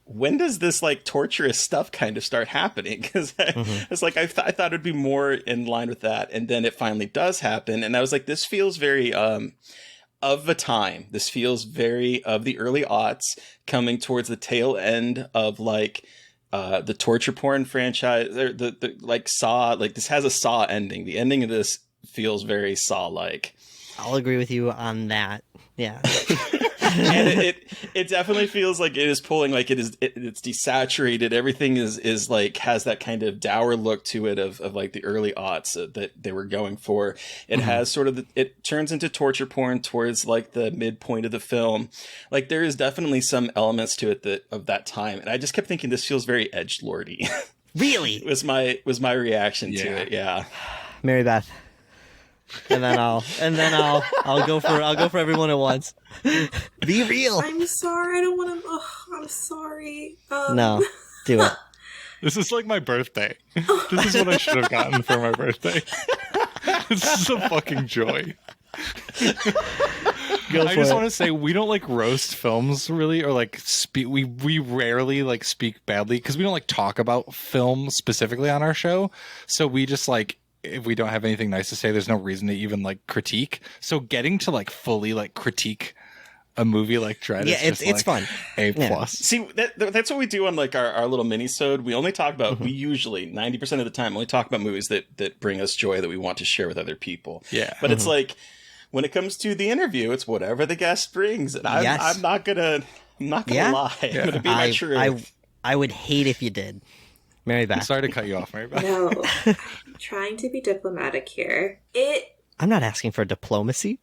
when does this like torturous stuff kind of start happening? Because it's like I thought it'd be more in line with that, and then it finally does happen, and I was like, this feels very of the time. This feels very of the early aughts, coming towards the tail end of like the torture porn franchise, or the like Saw. Like, this has a Saw ending. The ending of this feels very Saw-like. I'll agree with you on that. Yeah. And it definitely feels like it is pulling, like it's desaturated. Everything is like has that kind of dour look to it of like the early aughts that they were going for. It has sort of it turns into torture porn towards like the midpoint of the film. Like, there is definitely some elements to it of that time, and I just kept thinking this feels very edgelordy. Really? was my reaction to it. Yeah. Mary Beth. And then I'll go for everyone at once. Be real. I'm sorry. I don't want to. Oh, I'm sorry. No, do it. This is like my birthday. This is what I should have gotten for my birthday. This is a fucking joy. I just want to say, we don't like roast films really, or like we rarely like speak badly, because we don't like talk about film specifically on our show. So we just like, if we don't have anything nice to say, there's no reason to even like critique. So getting to like fully like critique a movie like Dread, is it's fun. A plus. See, that's what we do on like our little mini-sode. We only talk about, we usually 90% of the time only talk about movies that bring us joy, that we want to share with other people. Yeah. But it's like, when it comes to the interview, it's whatever the guest brings, and I'm not gonna lie. I'm gonna be my truth. I would hate if you did. Mary Beth. I'm sorry to cut you off, Mary Beth. No, I'm trying to be diplomatic here. I'm not asking for diplomacy.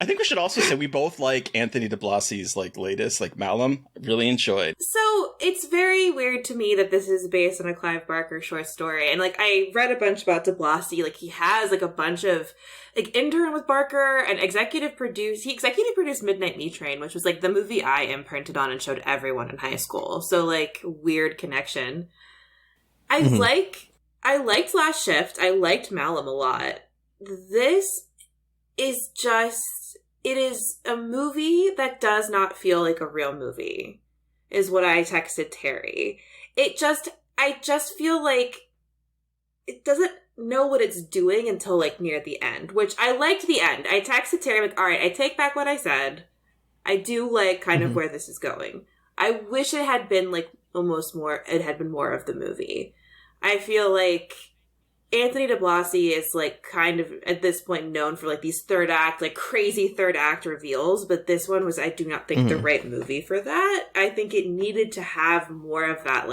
I think we should also say we both like Anthony de Blossie's like latest, like Malum. Really enjoyed. So it's very weird to me that this is based on a Clive Barker short story. And like, I read a bunch about de Blossie. Like, he has like a bunch of like intern with Barker and executive produced Midnight Meat Train, which was like the movie I imprinted on and showed everyone in high school. So like, weird connection. I liked Last Shift. I liked Malum a lot. This is just, it is a movie that does not feel like a real movie, is what I texted Terry. I just feel like it doesn't know what it's doing until like near the end, which I liked the end. I texted Terry, like, all right, I take back what I said. I do like kind of where this is going. I wish it had been like it had been more of the movie. I feel like Anthony DeBlasi is like kind of at this point known for like these third act, like crazy third act reveals, but this one was, I do not think, the right movie for that. I think it needed to have more of that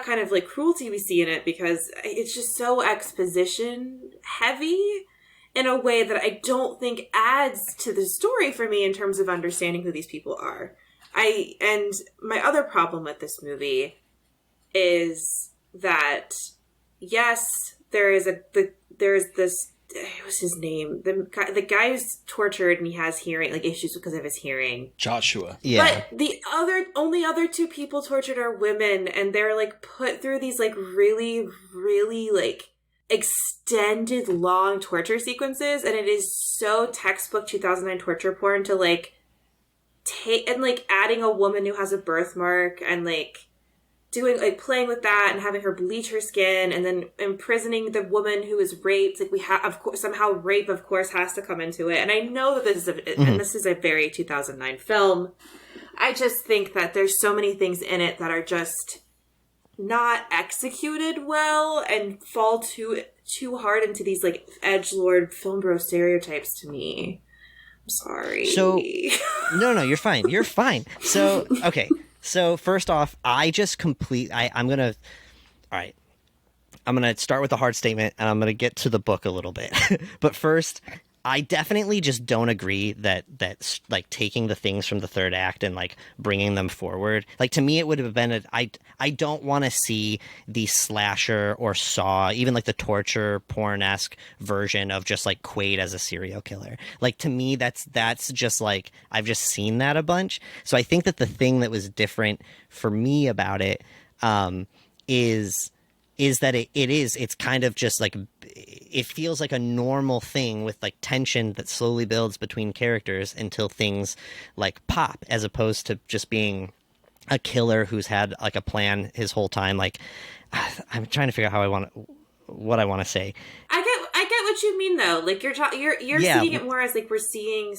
kind of like cruelty we see in it, because it's just so exposition heavy in a way that I don't think adds to the story for me in terms of understanding who these people are. And my other problem with this movie is that, yes, there's this, what's his name? The guy who's tortured and he has hearing, like, issues because of his hearing. Joshua. Yeah. But the only other two people tortured are women, and they're like put through these like really, really like extended long torture sequences, and it is so textbook 2009 torture porn to like take and like adding a woman who has a birthmark and like doing like playing with that and having her bleach her skin and then imprisoning the woman who is raped. Like we have, of course, somehow rape of course has to come into it. And I know that this is a very 2009 film. I just think that there's so many things in it that are just not executed well and fall too hard into these like edgelord film bro stereotypes to me. I'm sorry. So no, you're fine. You're fine. So okay. So first off, I'm gonna start with a hard statement, and I'm gonna get to the book a little bit. But first, I definitely just don't agree that like taking the things from the third act and like bringing them forward. Like to me, it would have been I don't want to see the slasher or Saw, even like the torture porn-esque version of just like Quaid as a serial killer. Like to me, that's just like I've just seen that a bunch. So I think that the thing that was different for me about it is that it's kind of just like it feels like a normal thing with like tension that slowly builds between characters until things like pop, as opposed to just being a killer who's had like a plan his whole time. Like I'm trying to figure out what I want to say. I get what you mean though. Like you're seeing it more as like we're seeing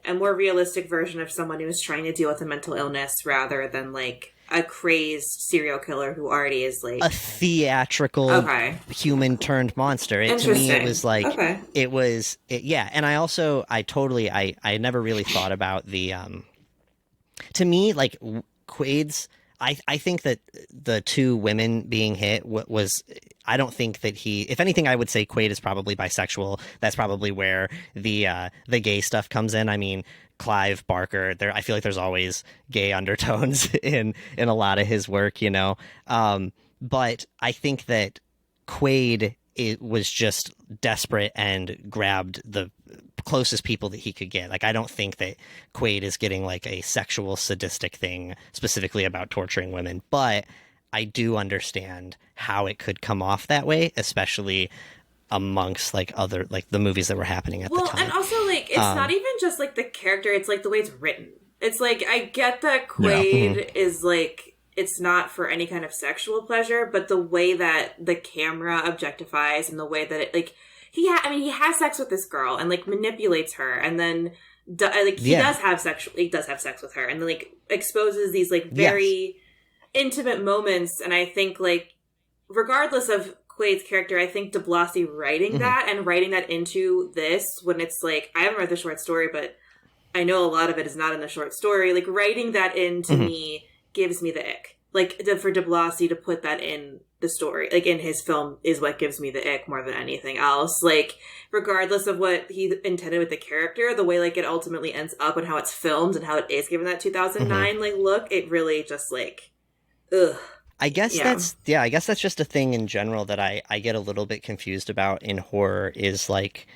a more realistic version of someone who is trying to deal with a mental illness rather than like a crazed serial killer who already is like a theatrical human turned monster. To me, it was like and I never really thought about the to me like Quaid's. I think that the two women being hit was. I don't think that if anything, I would say Quaid is probably bisexual. That's probably where the gay stuff comes in. I mean, Clive Barker, I feel like there's always gay undertones in a lot of his work, you know. But I think that Quaid was just desperate and grabbed the closest people that he could get. Like, I don't think that Quaid is getting like a sexual sadistic thing specifically about torturing women, but I do understand how it could come off that way, especially amongst like other like the movies that were happening at the time. And also like it's not even just like the character, it's like the way it's written. It's like I get that Quaid is like it's not for any kind of sexual pleasure, but the way that the camera objectifies and the way that it like he has sex with this girl and like manipulates her, and then he does have sex with her, and then like exposes these like very intimate moments. And I think like regardless of Quaid's character, I think DeBlasi writing that and writing that into this, when it's like, I haven't read the short story, but I know a lot of it is not in the short story. Like writing that into me gives me the ick. Like for DeBlasi to put that in the story, like in his film, is what gives me the ick more than anything else. Like regardless of what he intended with the character, the way like it ultimately ends up and how it's filmed and how it is given that 2009 like look, it really just like, ugh. I guess that's just a thing in general that I get a little bit confused about in horror is like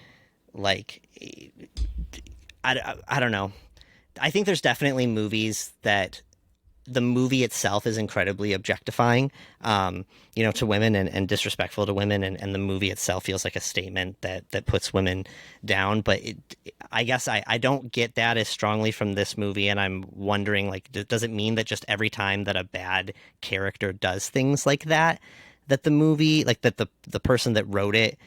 I don't know. I think there's definitely movies that the movie itself is incredibly objectifying, to women and disrespectful to women, and the movie itself feels like a statement that puts women down. But I guess I don't get that as strongly from this movie, and I'm wondering, like, does it mean that just every time that a bad character does things like that the movie, like that the person that wrote it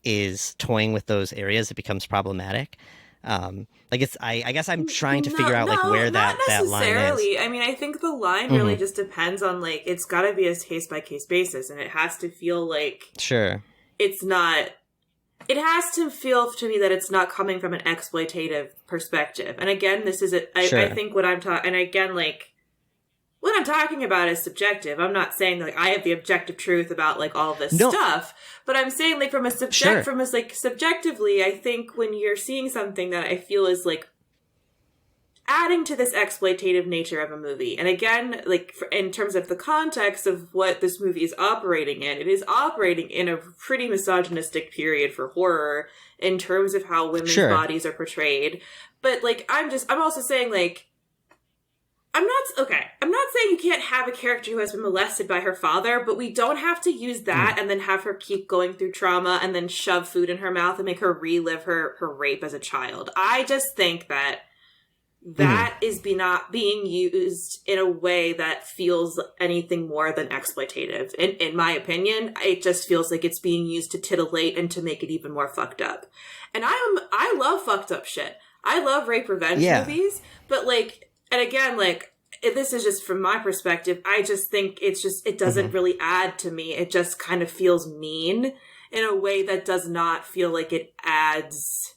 is toying with those areas, it becomes problematic? Like I guess I'm trying to figure out like where not that line is. necessarily. I mean, I think the line really just depends on like it's got to be a case by case basis, and it has to feel like Sure. it's not. It has to feel to me that it's not coming from an exploitative perspective. And again, this is it. Sure. I think what I'm talking, and again, like what I'm talking about is subjective. I'm not saying like I have the objective truth about like all this stuff, but I'm saying like from a subjectively, I think when you're seeing something that I feel is like adding to this exploitative nature of a movie. And again, like in terms of the context of what this movie is operating in, it is operating in a pretty misogynistic period for horror in terms of how women's bodies are portrayed. But like, I'm also saying like, I'm not saying you can't have a character who has been molested by her father, but we don't have to use that and then have her keep going through trauma and then shove food in her mouth and make her relive her rape as a child. I just think that is not being used in a way that feels anything more than exploitative. In my opinion, it just feels like it's being used to titillate and to make it even more fucked up. And I love fucked up shit. I love rape revenge movies, but like, and again, like, this is just from my perspective, I just think it doesn't really add to me. It just kind of feels mean in a way that does not feel like it adds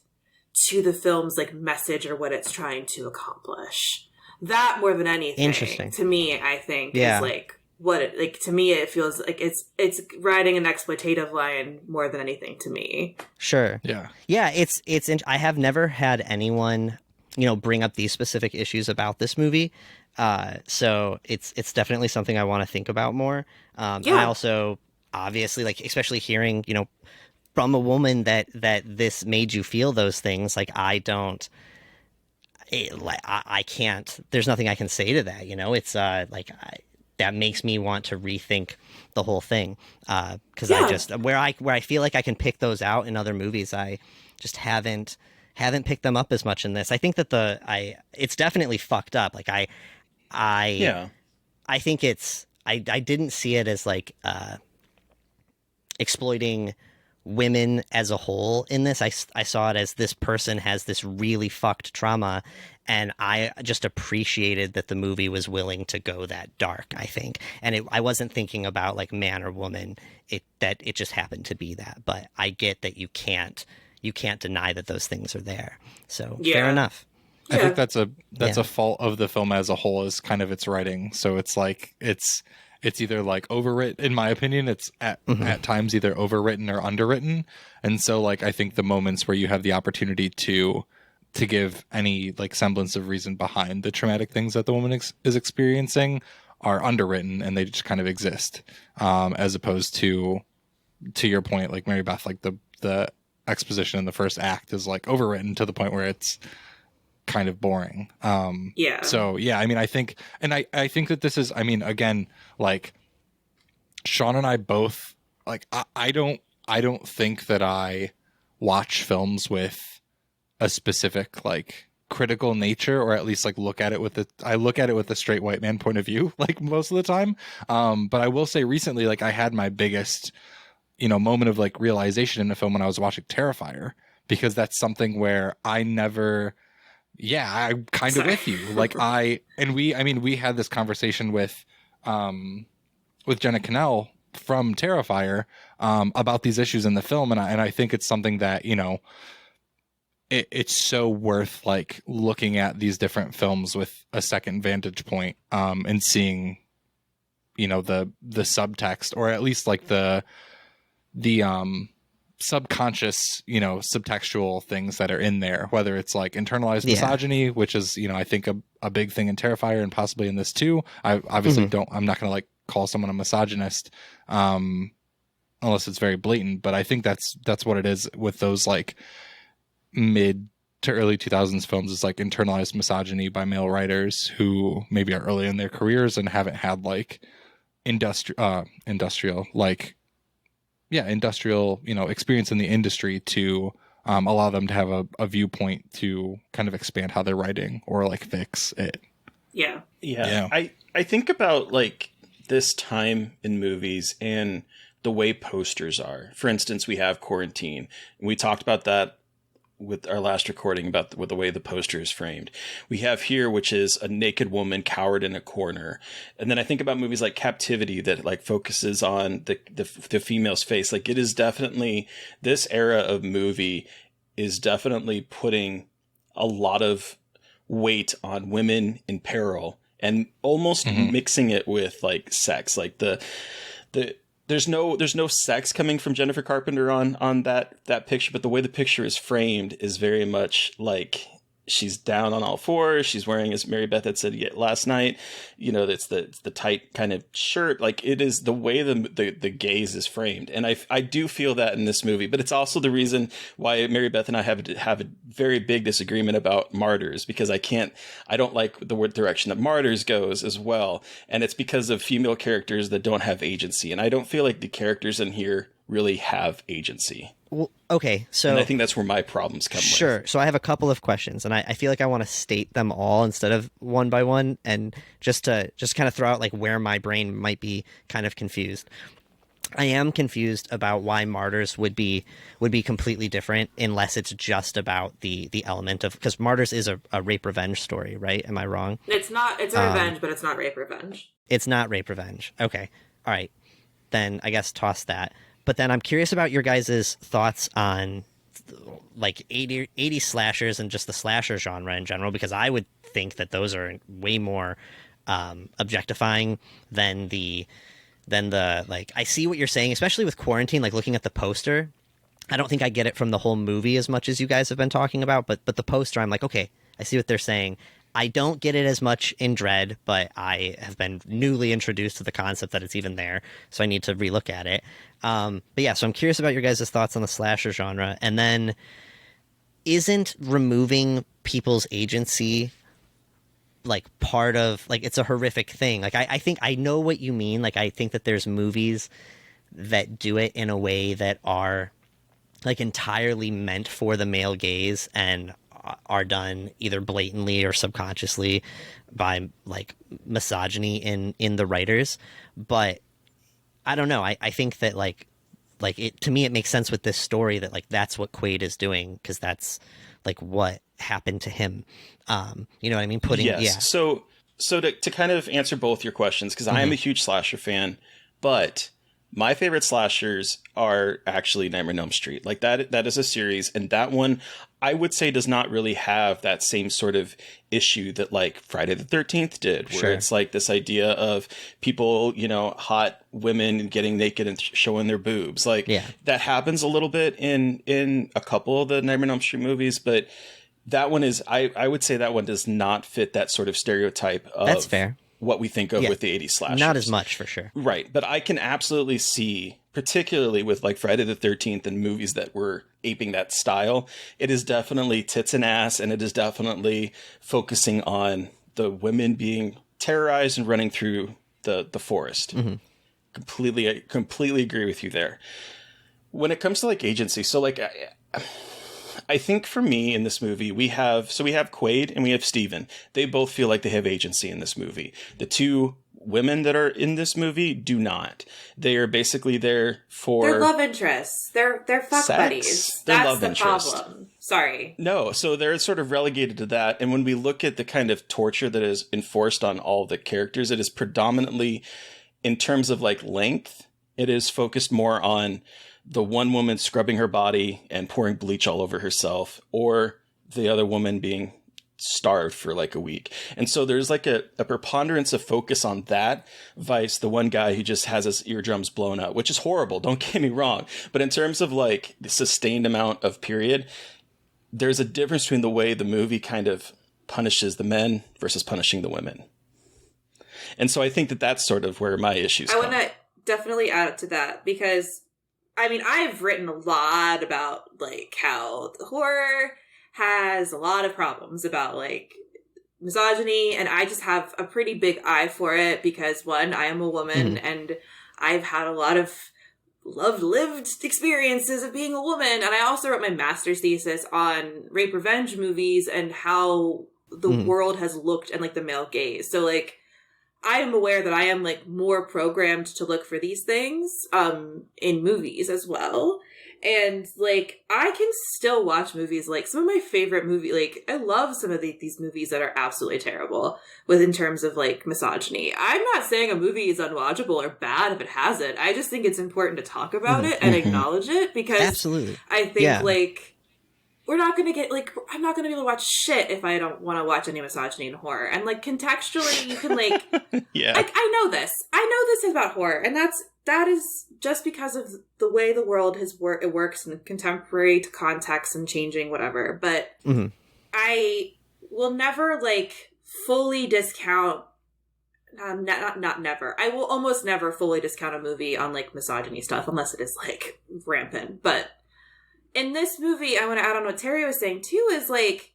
to the film's like message or what it's trying to accomplish. That more than anything, interesting to me, I think is like what it like to me. It feels like it's riding an exploitative line more than anything to me. Sure. Yeah. It's I have never had anyone bring up these specific issues about this movie. So it's definitely something I want to think about more. I also obviously like, especially hearing, from a woman that this made you feel those things, like I can't, there's nothing I can say to that, it's that makes me want to rethink the whole thing. Cause I just, where I feel like I can pick those out in other movies, I just haven't picked them up as much in this. I think that it's definitely fucked up. Like I think I didn't see it as like, exploiting women as a whole in this. I saw it as this person has this really fucked trauma, and I just appreciated that the movie was willing to go that dark, I think. And I wasn't thinking about like man or woman, it just happened to be that. But I get that you can't deny that those things are there. So fair enough. I think that's a fault of the film as a whole, is kind of its writing. So it's like it's either like overwritten, in my opinion, it's at times either overwritten or underwritten. And so like, I think the moments where you have the opportunity to give any like semblance of reason behind the traumatic things that the woman is experiencing are underwritten, and they just kind of exist. As opposed to your point, like Mary Beth, like the exposition in the first act is like overwritten to the point where it's kind of boring. So yeah, I mean, I think that this is, I mean, again, like Sean and I both, like, I don't think that I watch films with a specific like critical nature, or at least like I look at it with a straight white man point of view, like most of the time. But I will say recently, like I had my biggest, moment of like realization in a film when I was watching Terrifier, because that's something where I'm kind of with you. Like we had this conversation with Jenna Cannell from Terrifier about these issues in the film, and I think it's something that it's so worth like looking at these different films with a second vantage point, and seeing the subtext, or at least like the subconscious, subtextual things that are in there, whether it's like internalized misogyny, which is, I think a big thing in Terrifier and possibly in this too. I obviously I'm not going to like call someone a misogynist, unless it's very blatant, but I think that's what it is with those like mid to early 2000s films, is like internalized misogyny by male writers who maybe are early in their careers and haven't had like industrial experience in the industry to allow them to have a viewpoint to kind of expand how they're writing or like fix it. Yeah. I think about like this time in movies and the way posters are. For instance, we have Quarantine. And we talked about that with our last recording about with the way the poster is framed. We have here, which is a naked woman cowered in a corner. And then I think about movies like Captivity that like focuses on the female's face. Like it is definitely, this era of movie is definitely putting a lot of weight on women in peril and almost mixing it with like sex. Like the there's no sex coming from Jennifer Carpenter on that picture, but the way the picture is framed is very much like she's down on all fours. She's wearing, as Mary Beth had said last night, you know, it's the tight kind of shirt. Like it is the way the gaze is framed. And I do feel that in this movie, but it's also the reason why Mary Beth and I have a very big disagreement about Martyrs, because I don't like the direction that Martyrs goes as well. And it's because of female characters that don't have agency. And I don't feel like the characters in here really have agency. Well, okay, so... And I think that's where my problems come Sure, with. so I have a couple of questions, and I feel like I want to state them all instead of one by one, and just kind of throw out like where my brain might be kind of confused. I am confused about why Martyrs would be completely different unless it's just about the element of... Because Martyrs is a rape revenge story, right? Am I wrong? It's not. It's a revenge, but it's not rape revenge. It's not rape revenge. Okay, all right. Then I guess toss that. But then I'm curious about your guys' thoughts on like 80 slashers and just the slasher genre in general, because I would think that those are way more objectifying than the like, I see what you're saying, especially with Quarantine, like looking at the poster. I don't think I get it from the whole movie as much as you guys have been talking about, but the poster, I'm like, okay, I see what they're saying. I don't get it as much in Dread, but I have been newly introduced to the concept that it's even there, so I need to relook at it. But yeah, so I'm curious about your guys' thoughts on the slasher genre. And then, isn't removing people's agency like part of, like, it's a horrific thing? Like, I think I know what you mean. Like, I think that there's movies that do it in a way that are like entirely meant for the male gaze and are done either blatantly or subconsciously by like misogyny in the writers. But I don't know. I think that like it, to me, it makes sense with this story that like that's what Quaid is doing, because that's like what happened to him. You know what I mean? Yes. Yeah. So to kind of answer both your questions, because I am a huge slasher fan, but my favorite slashers are actually Nightmare on Elm Street. Like that is a series, and that one I would say does not really have that same sort of issue that like Friday the 13th did, where it's like this idea of people, you know, hot women getting naked and showing their boobs. Like that happens a little bit in a couple of the Nightmare on Elm Street movies, but that one is, I would say that one does not fit that sort of stereotype of That's fair. What we think of with the 80s slashers. Not as much, for sure. Right. But I can absolutely see, particularly with like Friday the 13th and movies that were aping that style, it is definitely tits and ass, and it is definitely focusing on the women being terrorized and running through the forest. Completely agree with you there. When it comes to like agency, so like I think for me in this movie, we have Quaid and we have Steven. They both feel like they have agency in this movie. The two women that are in this movie do not. They are basically there for... They're love interests. They're fuck sex. buddies. They're That's love the interest. problem. Sorry. No, so they're sort of relegated to that. And when we look at the kind of torture that is enforced on all the characters, it is predominantly, in terms of like length, it is focused more on the one woman scrubbing her body and pouring bleach all over herself, or the other woman being starved for like a week. And so there's like a preponderance of focus on that, vice the one guy who just has his eardrums blown out, which is horrible, don't get me wrong. But in terms of like the sustained amount of period, there's a difference between the way the movie kind of punishes the men versus punishing the women. And so I think that that's sort of where my issues come. I want to definitely add to that, because I mean, I've written a lot about like how the horror has a lot of problems about like misogyny, and I just have a pretty big eye for it because, one, I am a woman and I've had a lot of lived experiences of being a woman, and I also wrote my master's thesis on rape revenge movies and how the world has looked and like the male gaze. So like I am aware that I am like more programmed to look for these things in movies as well. And like, I can still watch movies, like some of my favorite movie, like I love some of these movies that are absolutely terrible with in terms of like misogyny. I'm not saying a movie is unwatchable or bad if it has it. I just think it's important to talk about it and acknowledge it, because Absolutely. I think like we're not going to get like, I'm not going to be able to watch shit if I don't want to watch any misogyny and horror. And like contextually you can like, like I know this is about horror, and that is just because of the way the world it works in contemporary context and changing whatever. But I will never like fully discount, not never. I will almost never fully discount a movie on like misogyny stuff unless it is like rampant. But in this movie, I want to add on what Terry was saying too, is like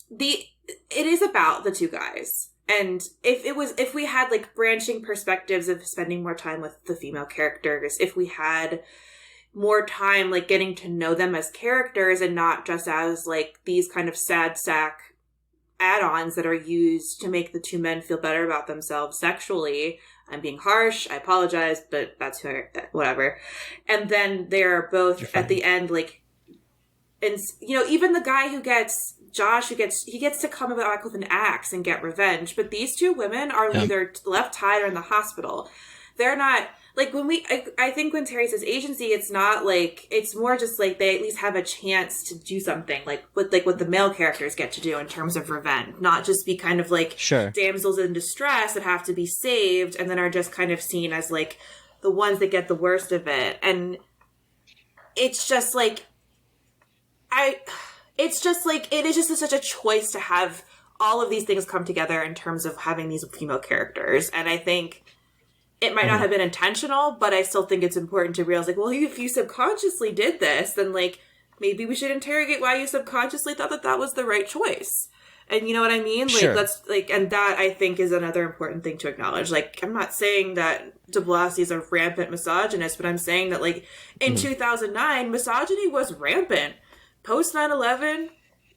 it is about the two guys. And if we had like branching perspectives of spending more time with the female characters, if we had more time like getting to know them as characters and not just as like these kind of sad sack add-ons that are used to make the two men feel better about themselves sexually. I'm being harsh, I apologize, but that's whatever. And then they're both at the end like, and you know, even the guy who gets Josh, he gets to come back with an axe and get revenge. But these two women are either left tied or in the hospital. They're not like I think when Terry says agency, it's not like, it's more just like they at least have a chance to do something like what the male characters get to do in terms of revenge, not just be kind of like damsels in distress that have to be saved and then are just kind of seen as like the ones that get the worst of it. And it's just like, it's just like, it is just such a choice to have all of these things come together in terms of having these female characters. And I think it might not have been intentional, but I still think it's important to realize like, well, if you subconsciously did this, then like, maybe we should interrogate why you subconsciously thought that was the right choice. And you know what I mean? Like, that's like, and that I think is another important thing to acknowledge. Like, I'm not saying that de Blasio is a rampant misogynist, but I'm saying that like in 2009, misogyny was rampant. Post 9/11,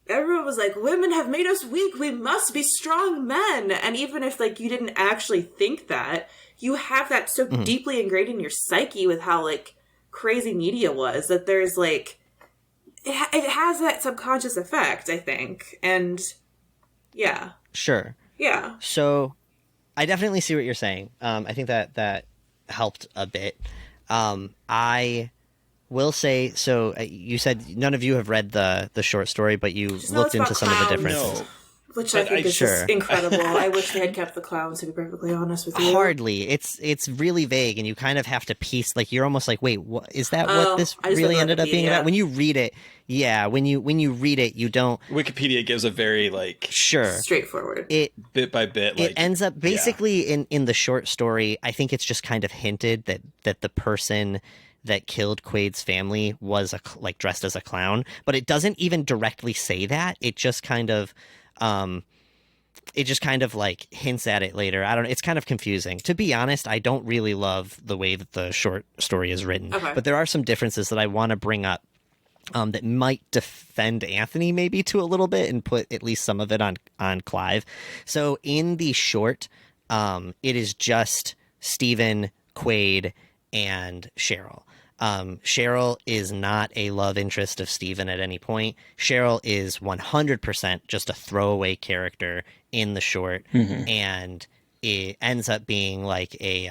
everyone was like, women have made us weak, we must be strong men. And even if like you didn't actually think that, you have that so deeply ingrained in your psyche with how like crazy media was, that there's like it has that subconscious effect, I think. And so I definitely see what you're saying. I think that helped a bit. I will say, so you said none of you have read the short story, but you looked into some of the differences. No. Which I think is just incredible. I wish they had kept the clowns, to be perfectly honest with you. Hardly. It's really vague, and you kind of have to piece, like, you're almost like, wait, what, is that what this really ended up being about? When you read it, when you read it, you don't... Wikipedia gives a very, like... straightforward. Bit by bit, like... It ends up, basically, in the short story, I think it's just kind of hinted that the person that killed Quaid's family was, dressed as a clown. But it doesn't even directly say that. It just kind of... like hints at it later. I don't know. It's kind of confusing. To be honest, I don't really love the way that the short story is written, but there are some differences that I want to bring up that might defend Anthony maybe to a little bit and put at least some of it on Clive. So in the short, it is just Stephen, Quaid, and Cheryl. Cheryl is not a love interest of Stephen at any point. Cheryl is 100% just a throwaway character in the short, and it ends up being like a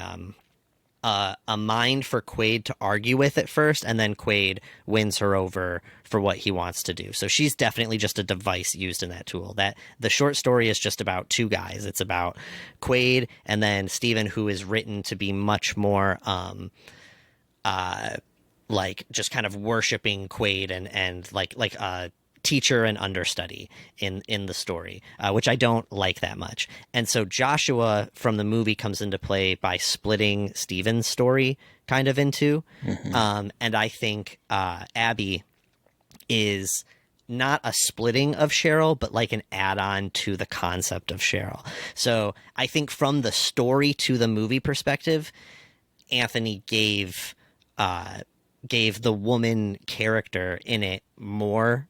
mind for Quaid to argue with at first, and then Quaid wins her over for what he wants to do. So she's definitely just a device used in that tool. That the short story is just about two guys. It's about Quaid and then Stephen, who is written to be much more like just kind of worshiping Quaid and like teacher and understudy in the story, which I don't like that much. And so Joshua from the movie comes into play by splitting Stephen's story kind of into, and I think Abby is not a splitting of Cheryl, but like an add-on to the concept of Cheryl. So I think from the story to the movie perspective, Anthony gave the woman character in it more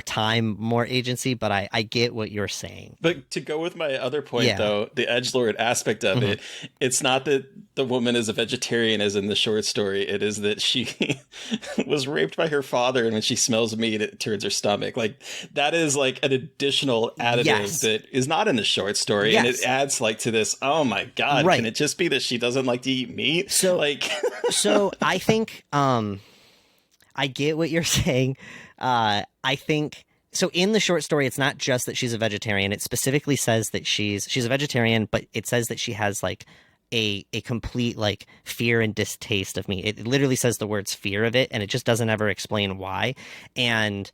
time, more agency, but I get what you're saying. But to go with my other point, though, the edgelord aspect of it, it's not that the woman is a vegetarian as in the short story. It is that she was raped by her father, and when she smells meat, it turns her stomach. Like, that is like an additional additive that is not in the short story. And it adds like to this, oh my God, can it just be that she doesn't like to eat meat? So, like, so I think, I get what you're saying. I think, so in the short story, it's not just that she's a vegetarian. It specifically says that she's a vegetarian, but it says that she has like a complete like fear and distaste of meat. It literally says the words fear of it, and it just doesn't ever explain why. And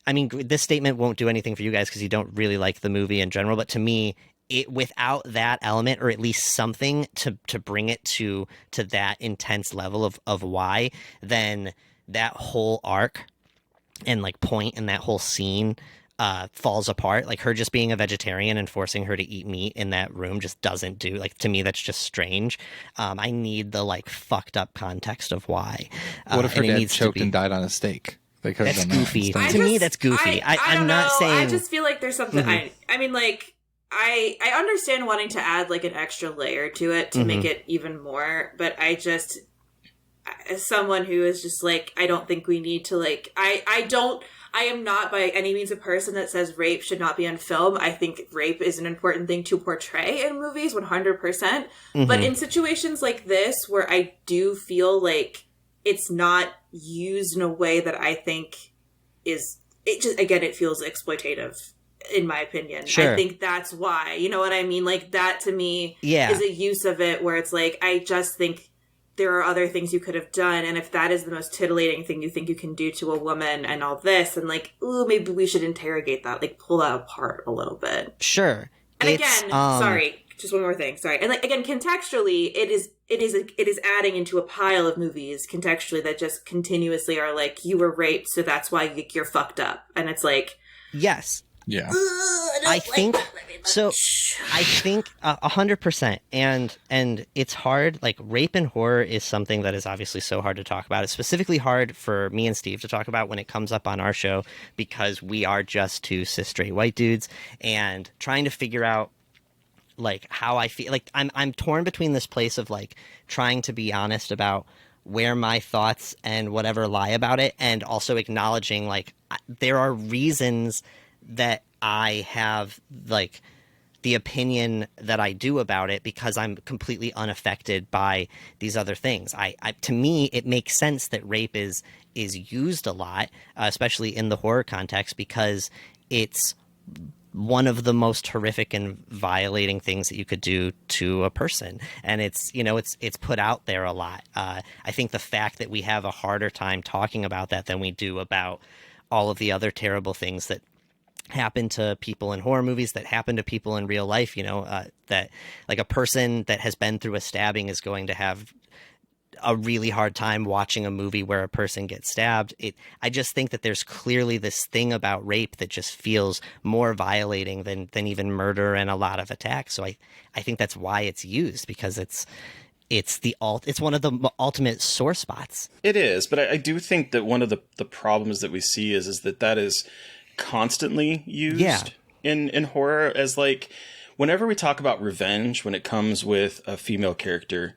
I mean, this statement won't do anything for you guys because you don't really like the movie in general, but to me, it without that element, or at least something to bring it to that intense level of why, then that whole arc and like point in that whole scene falls apart. Like, her just being a vegetarian and forcing her to eat meat in that room just doesn't do, like, to me that's just strange. I need the like fucked up context of why. What if her dad choked and died on a steak? That's goofy. That to me, that's goofy. I'm not saying. I just feel like there's something. I mean, like, I understand wanting to add like an extra layer to it to make it even more, but I just, as someone who is just like, I don't think we need to like, I am not by any means a person that says rape should not be on film. I think rape is an important thing to portray in movies, 100%. But in situations like this, where I do feel like it's not used in a way that I think is, it just, again, it feels exploitative, in my opinion. Sure. I think that's why, you know what I mean? Like, that to me is a use of it where it's like, I just think there are other things you could have done, and if that is the most titillating thing you think you can do to a woman and all this, and like, ooh, maybe we should interrogate that, like, pull that apart a little bit. Sure. And again, sorry, just one more thing, sorry. And like, again, contextually, it is adding into a pile of movies contextually that just continuously are like, you were raped, so that's why you're fucked up, and it's like, yes. Yeah. I think so. I think 100%. And it's hard. Like, rape and horror is something that is obviously so hard to talk about. It's specifically hard for me and Steve to talk about when it comes up on our show, because we are just two cis straight white dudes, and trying to figure out like how I feel. Like, I'm torn between this place of like trying to be honest about where my thoughts and whatever lie about it, and also acknowledging like there are reasons that I have like the opinion that I do about it, because I'm completely unaffected by these other things. I to me, it makes sense that rape is used a lot, especially in the horror context, because it's one of the most horrific and violating things that you could do to a person. And it's, you know, it's put out there a lot. I think the fact that we have a harder time talking about that than we do about all of the other terrible things that happen to people in horror movies, that happen to people in real life, you know, that like a person that has been through a stabbing is going to have a really hard time watching a movie where a person gets stabbed. I just think that there's clearly this thing about rape that just feels more violating than even murder and a lot of attacks. So I think that's why it's used, because it's one of the ultimate sore spots. It is, but I do think that one of the problems that we see is that is constantly used in horror as like, whenever we talk about revenge, when it comes with a female character,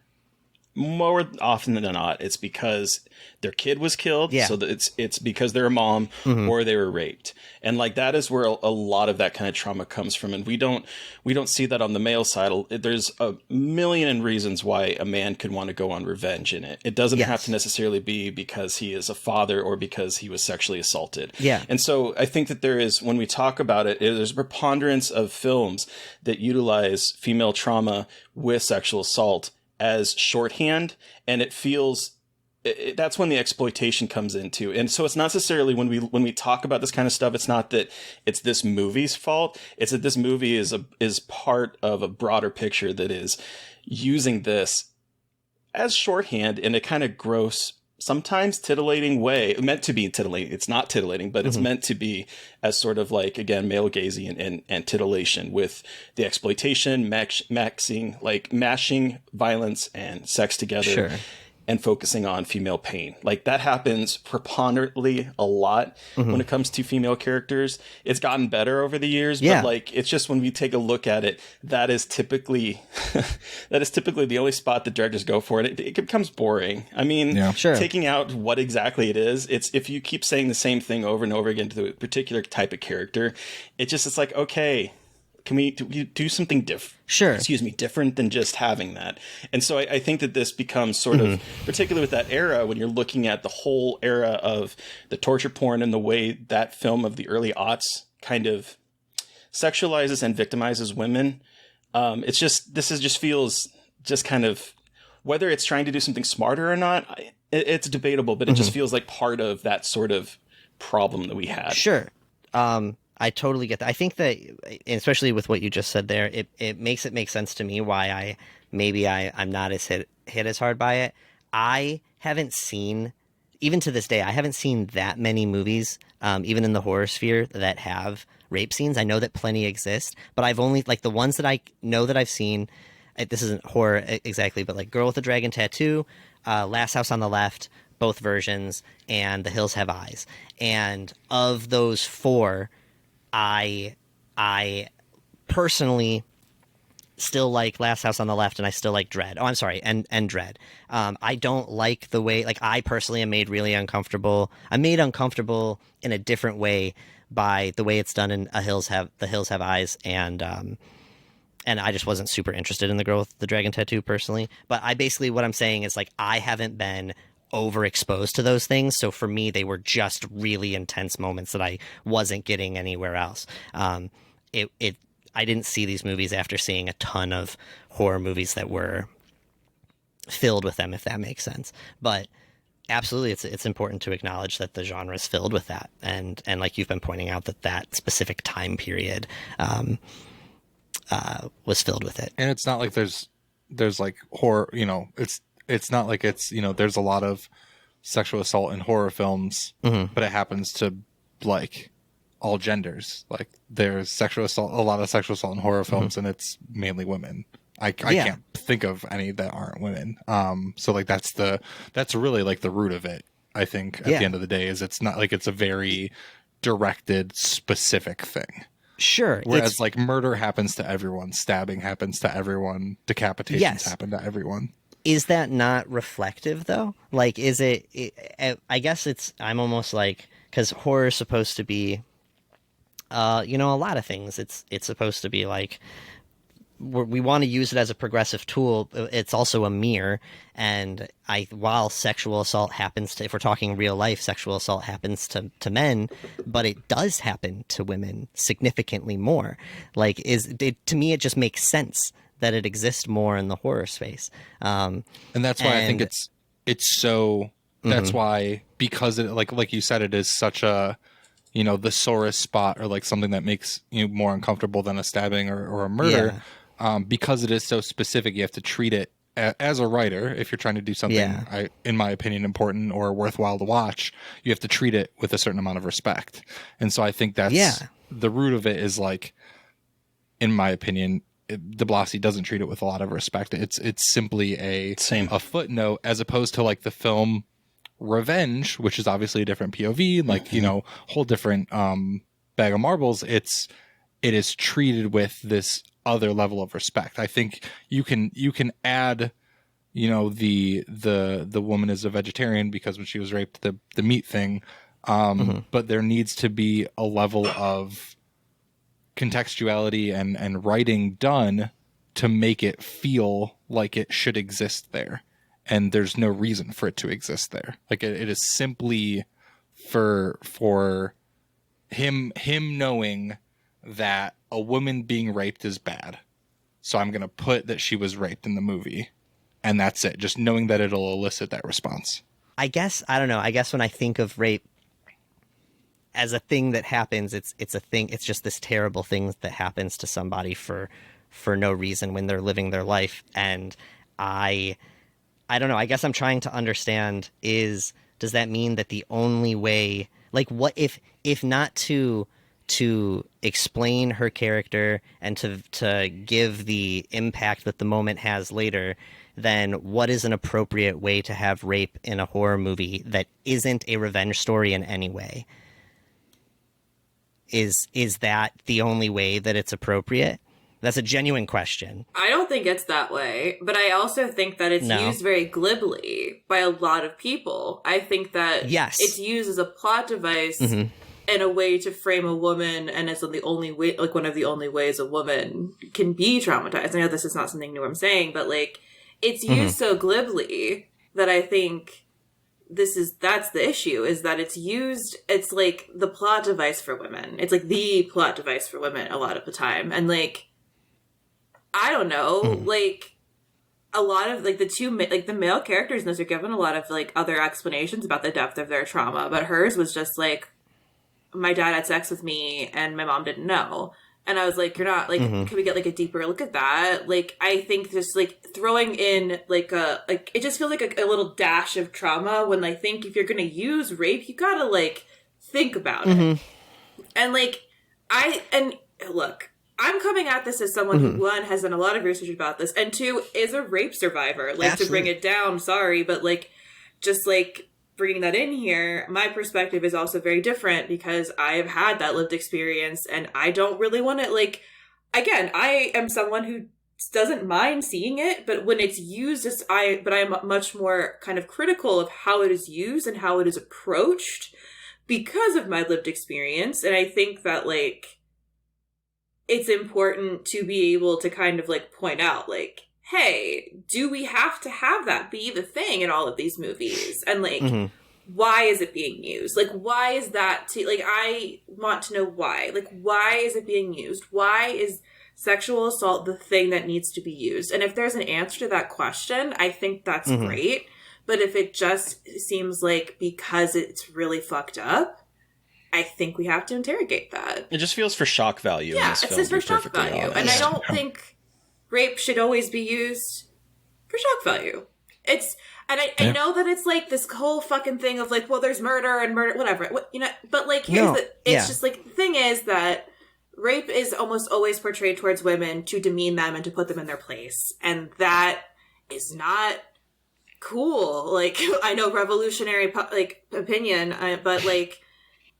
more often than not, it's because their kid was killed. Yeah. So that it's because they're a mom or they were raped. And like, that is where a lot of that kind of trauma comes from. And we don't see that on the male side. There's a million reasons why a man could want to go on revenge in it. It doesn't have to necessarily be because he is a father or because he was sexually assaulted. Yeah. And so I think that there is, when we talk about it, there's a preponderance of films that utilize female trauma with sexual assault as shorthand, and it feels that's when the exploitation comes into. And so it's not necessarily when we talk about this kind of stuff, it's not that it's this movie's fault. It's that this movie is part of a broader picture that is using this as shorthand in a kind of gross, sometimes tittillating way. Meant to be titillating. It's not titillating, but it's meant to be as sort of like, again, male gazing and titillation, with the exploitation, mashing violence and sex together. Sure. and focusing on female pain. Like that happens preponderantly a lot when it comes to female characters. It's gotten better over the years, Yeah. but like it's just when we take a look at it, that is typically the only spot that directors go for, and it becomes boring. I mean, Yeah. Sure. taking out what exactly it is, it's if you keep saying the same thing over and over again to a particular type of character, it's like, okay, can we do something different than just having that? And so I think that this becomes sort of, particularly with that era, when you're looking at the whole era of the torture porn and the way that film of the early aughts kind of sexualizes and victimizes women. This feels just kind of, whether it's trying to do something smarter or not, it's debatable, but it just feels like part of that sort of problem that we had. Sure. I totally get that. I think that, especially with what you just said there, it makes it make sense to me why I'm not as hit as hard by it. I haven't seen, even to this day, I haven't seen that many movies, even in the horror sphere, that have rape scenes. I know that plenty exist, but I've only, like, the ones that I know that I've seen, this isn't horror exactly, but like Girl with the Dragon Tattoo, Last House on the Left, both versions, and The Hills Have Eyes. And of those four, I personally still like Last House on the Left, and I still like Dread. Oh, I'm sorry, and Dread. I don't like the way, like, I personally am made really uncomfortable. I'm made uncomfortable in a different way by the way it's done in The Hills Have Eyes, and I just wasn't super interested in the Girl with the Dragon Tattoo personally. But what I'm saying is, like, I haven't been overexposed to those things, so for me they were just really intense moments that I wasn't getting anywhere else. I didn't see these movies after seeing a ton of horror movies that were filled with them, if that makes sense. But absolutely, it's important to acknowledge that the genre is filled with that, and like you've been pointing out, that specific time period was filled with it. And it's not like there's like horror, it's not like it's, there's a lot of sexual assault in horror films, but it happens to, like, all genders. Like, there's a lot of sexual assault in horror films, and it's mainly women. I can't think of any that aren't women. So, like, that's really, like, the root of it, I think, at the end of the day, is it's not like it's a very directed, specific thing. Sure. Whereas, like, murder happens to everyone, stabbing happens to everyone, decapitations happen to everyone. Is that not reflective, though? Like, is it I guess I'm almost like, because horror is supposed to be, a lot of things. It's supposed to be like, we want to use it as a progressive tool. It's also a mirror. And while sexual assault happens to, if we're talking real life, sexual assault happens to men, but it does happen to women significantly more. Like, to me, it just makes sense that it exists more in the horror space. And that's why I think it's so, that's why, because it, like you said, it is such a, the sorest spot, or like something that makes you more uncomfortable than a stabbing or a murder. Because it is so specific, you have to treat it as a writer. If you're trying to do something, in my opinion, important or worthwhile to watch, you have to treat it with a certain amount of respect. And so I think that's the root of it, is, like, in my opinion, de Blasi doesn't treat it with a lot of respect. It's simply a footnote, as opposed to, like, the film Revenge, which is obviously a different POV, like, whole different bag of marbles. It is treated with this other level of respect. I think you can add, the woman is a vegetarian because when she was raped, the meat thing, but there needs to be a level of contextuality and writing done to make it feel like it should exist there, and there's no reason for it to exist there. Like, it is simply for him knowing that a woman being raped is bad, so I'm gonna put that she was raped in the movie, and that's it. Just knowing that it'll elicit that response. I don't know, I guess when I think of rape as a thing that happens, it's a thing. It's just this terrible thing that happens to somebody for no reason when they're living their life. And I don't know. I guess I'm trying to understand, does that mean that the only way, like, what if not to to explain her character and to give the impact that the moment has later, then what is an appropriate way to have rape in a horror movie that isn't a revenge story in any way? Is that the only way that it's appropriate? That's a genuine question. I don't think it's that way, but I also think that it's used very glibly by a lot of people. I think that it's used as a plot device and a way to frame a woman, and it's the only way, like one of the only ways a woman can be traumatized. I know this is not something new I'm saying, but like it's used so glibly that I think that's the issue, is that it's like the plot device for women. It's like the plot device for women a lot of the time. And like, I don't know, like a lot of like the male characters in this are given a lot of like other explanations about the depth of their trauma, but hers was just like, my dad had sex with me and my mom didn't know. And I was like, you're not like, can we get like a deeper look at that? Like, I think just like throwing in like it just feels like a little dash of trauma when I think if you're going to use rape, you gotta like think about it. And like, look, I'm coming at this as someone who, one, has done a lot of research about this, and two, is a rape survivor. Like, Absolutely. To bring it down, sorry, but like, just like, bringing that in here, my perspective is also very different because I've had that lived experience and I don't really want to, like, again, I am someone who doesn't mind seeing it, but when it's used, but I'm much more kind of critical of how it is used and how it is approached because of my lived experience. And I think that, like, it's important to be able to kind of, like, point out, like, hey, do we have to have that be the thing in all of these movies? And, like, why is it being used? Like, why is that? Like, I want to know why. Like, why is it being used? Why is sexual assault the thing that needs to be used? And if there's an answer to that question, I think that's great. But if it just seems like because it's really fucked up, I think we have to interrogate that. It just feels for shock value. Yeah, in this it's film, just for shock value. Honest. And I don't think rape should always be used for shock value. I know that it's like this whole fucking thing of like, well, there's murder and murder, whatever, you know, but like, it's just like, the thing is that rape is almost always portrayed towards women to demean them and to put them in their place. And that is not cool. Like, I know revolutionary, like, opinion, but like,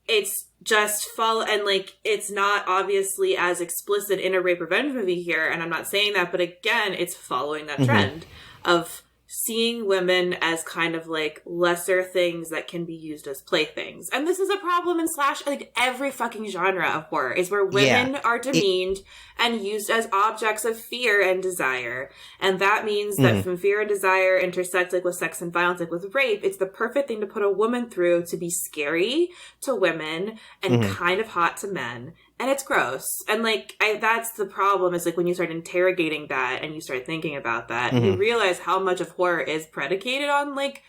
it's just and like, it's not obviously as explicit in a rape revenge movie here. And I'm not saying that, but again, it's following that trend of seeing women as kind of like lesser things that can be used as playthings. And this is a problem in like every fucking genre of horror, is where women are demeaned and used as objects of fear and desire. And that means that from fear and desire intersect like with sex and violence, like with rape, it's the perfect thing to put a woman through to be scary to women and kind of hot to men. And it's gross. And like, that's the problem, is like when you start interrogating that and you start thinking about that, you realize how much of horror is predicated on like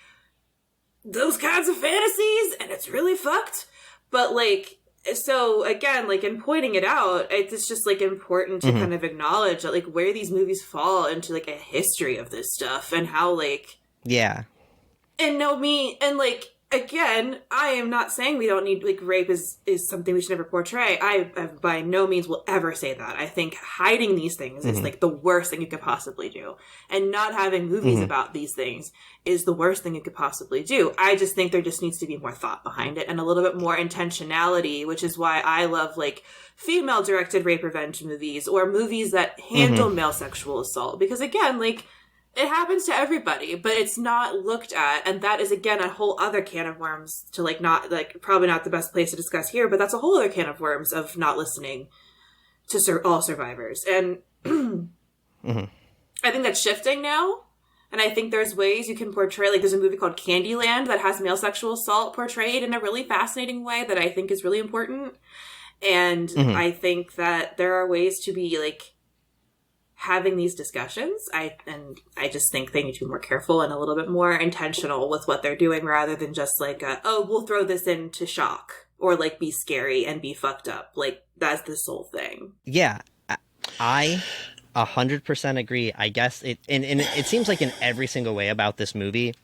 those kinds of fantasies, and it's really fucked. But like, so again, like in pointing it out, it's just like important to kind of acknowledge that like where these movies fall into like a history of this stuff and how like, and like, again, I am not saying we don't need, like, rape is something we should never portray. I by no means will ever say that. I think hiding these things is, like, the worst thing you could possibly do. And not having movies about these things is the worst thing you could possibly do. I just think there just needs to be more thought behind it and a little bit more intentionality, which is why I love, like, female-directed rape revenge movies or movies that handle male sexual assault. Because, again, like, it happens to everybody, but it's not looked at. And that is, again, a whole other can of worms to, like, not, like, probably not the best place to discuss here, but that's a whole other can of worms of not listening to all survivors. And I think that's shifting now. And I think there's ways you can portray, like, there's a movie called Candyland that has male sexual assault portrayed in a really fascinating way that I think is really important. And I think that there are ways to be, like, having these discussions. I just think they need to be more careful and a little bit more intentional with what they're doing, rather than just like, we'll throw this in to shock or like be scary and be fucked up. Like, that's the sole thing. Yeah, I 100% agree. I guess it seems like in every single way about this movie,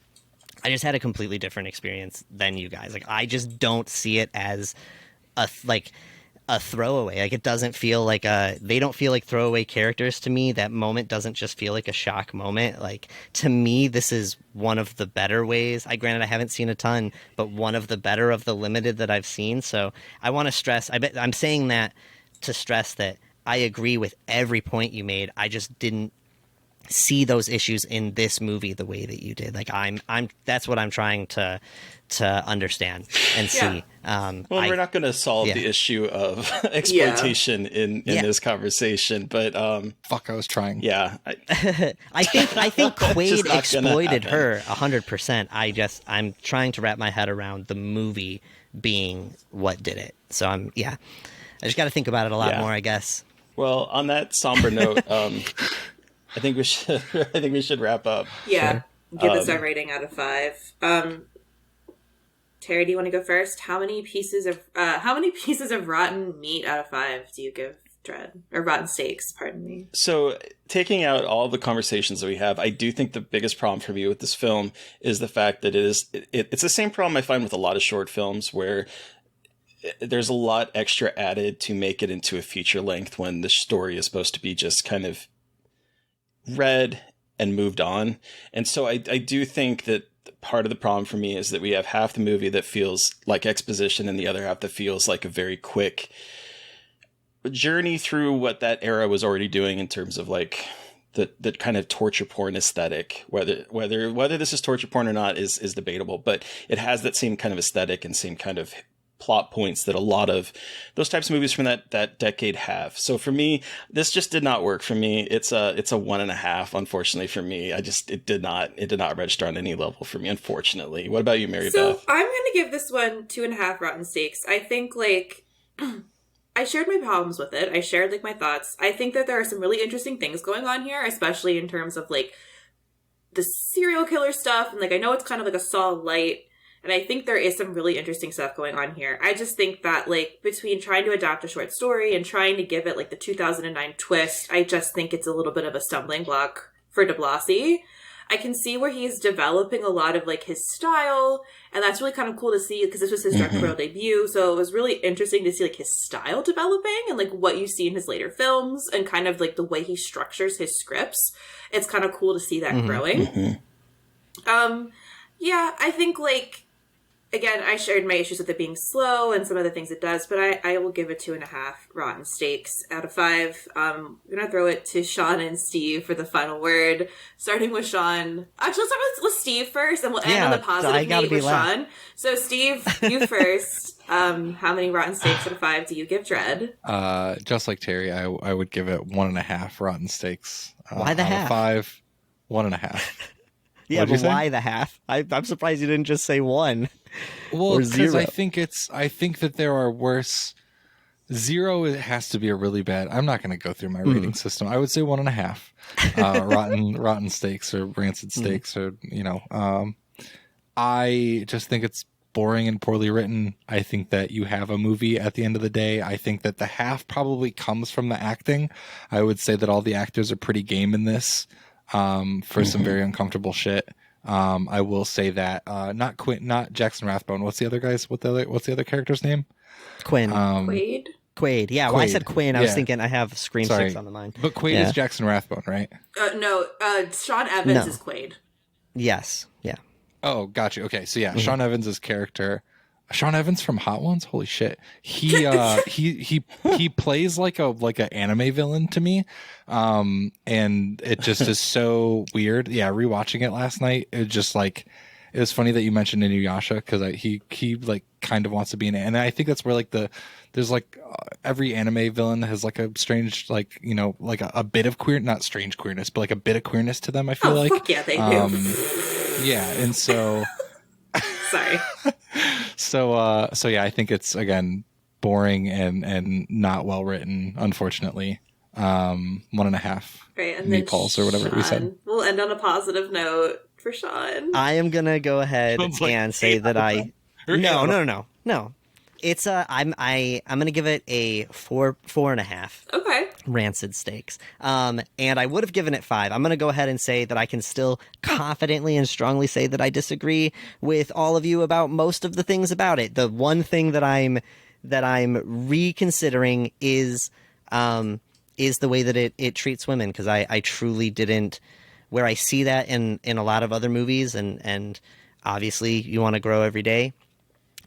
I just had a completely different experience than you guys. Like, I just don't see it as a throwaway. Like, it doesn't feel like they don't feel like throwaway characters to me. That moment doesn't just feel like a shock moment. Like, to me, this is one of the better ways. Granted, I haven't seen a ton, but one of the better of the limited that I've seen. So I want to stress, I'm saying that to stress that I agree with every point you made. I just didn't see those issues in this movie the way that you did. Like, that's what I'm trying to understand and see. We're not going to solve the issue of exploitation in this conversation, but fuck, I was trying. Yeah, I think Quaid exploited her 100%. I'm trying to wrap my head around the movie being what did it. So I just got to think about it a lot more, I guess. Well, on that somber note, I think we should wrap up. Yeah, give us our rating out of 5. Terry, do you want to go first? How many pieces of rotten meat out of 5 do you give Dread, or rotten steaks? Pardon me. So, taking out all the conversations that we have, I do think the biggest problem for me with this film is the fact that it's the same problem I find with a lot of short films where there's a lot extra added to make it into a feature length when the story is supposed to be just kind of read and moved on. And so I do think that part of the problem for me is that we have half the movie that feels like exposition and the other half that feels like a very quick journey through what that era was already doing in terms of like the kind of torture porn aesthetic. Whether this is torture porn or not is debatable, but it has that same kind of aesthetic and same kind of plot points that a lot of those types of movies from that decade have. So for me, this just did not work for me. It's a 1.5, unfortunately for me. It did not register on any level for me, unfortunately. What about you, Mary So Beth? I'm going to give this one 2.5 rotten steaks. I think like I shared my problems with it. I shared like my thoughts. I think that there are some really interesting things going on here, especially in terms of like the serial killer stuff. And like, I know it's kind of like a Saw light. And I think there is some really interesting stuff going on here. I just think that, like, between trying to adapt a short story and trying to give it, like, the 2009 twist, I just think it's a little bit of a stumbling block for de Blasi. I can see where he's developing a lot of, like, his style, and that's really kind of cool to see, because this was his directorial debut, so it was really interesting to see, like, his style developing, and, like, what you see in his later films, and kind of, like, the way he structures his scripts. It's kind of cool to see that growing. Yeah, I think, like, again, I shared my issues with it being slow and some of the things it does, but I will give it 2.5 rotten steaks out of 5. I'm going to throw it to Sean and Steve for the final word. Starting with Sean. Actually, let's start with Steve first, and we'll end on the positive note with Sean. So, Steve, you first. How many rotten steaks out of 5 do you give Dread? Just like Terry, I would give it 1.5 rotten steaks. Why the half? 5, 1.5. Yeah, but why the half? I'm surprised you didn't just say 1. Well, because I think that there are worse. 0, it has to be a really bad. I'm not going to go through my rating system. I would say 1.5. Rotten steaks or rancid steaks or I just think it's boring and poorly written. I think that you have a movie at the end of the day. I think that the half probably comes from the acting. I would say that all the actors are pretty game in this. For some very uncomfortable shit. I will say that not Jackson Rathbone. What's the other character's name? Quinn. Quaid. Yeah, Quaid. When I said Quinn, I was thinking I have Scream 6 on the mind. But Quaid is Jackson Rathbone, right? No, Sean Evans is Quaid. Yes. Yeah. Oh, gotcha. Okay, so yeah, Sean Evans' character. Sean Evans from Hot Ones, holy shit! He plays like an anime villain to me, and it just is so weird. Yeah, rewatching it last night, it was funny that you mentioned Inuyasha because he like kind of wants to be and I think that's where like there's like every anime villain has like a strange like like a bit of not strange queerness, but like a bit of queerness to them. I feel like fuck yeah, they do. Yeah, and so. Sorry. So yeah, I think it's again boring and not well written, unfortunately. 1.5 Right, and meatballs or whatever we said. We'll end on a positive note for Sean. I am gonna go ahead and say that No. It's I'm gonna give it a 4.5. Okay. Rancid steaks. And I would have given it 5. I'm gonna go ahead and say that I can still confidently and strongly say that I disagree with all of you about most of the things about it. The one thing that I'm that I'm reconsidering is the way that it treats women, because I truly didn't, where I see that in a lot of other movies, and obviously you want to grow every day.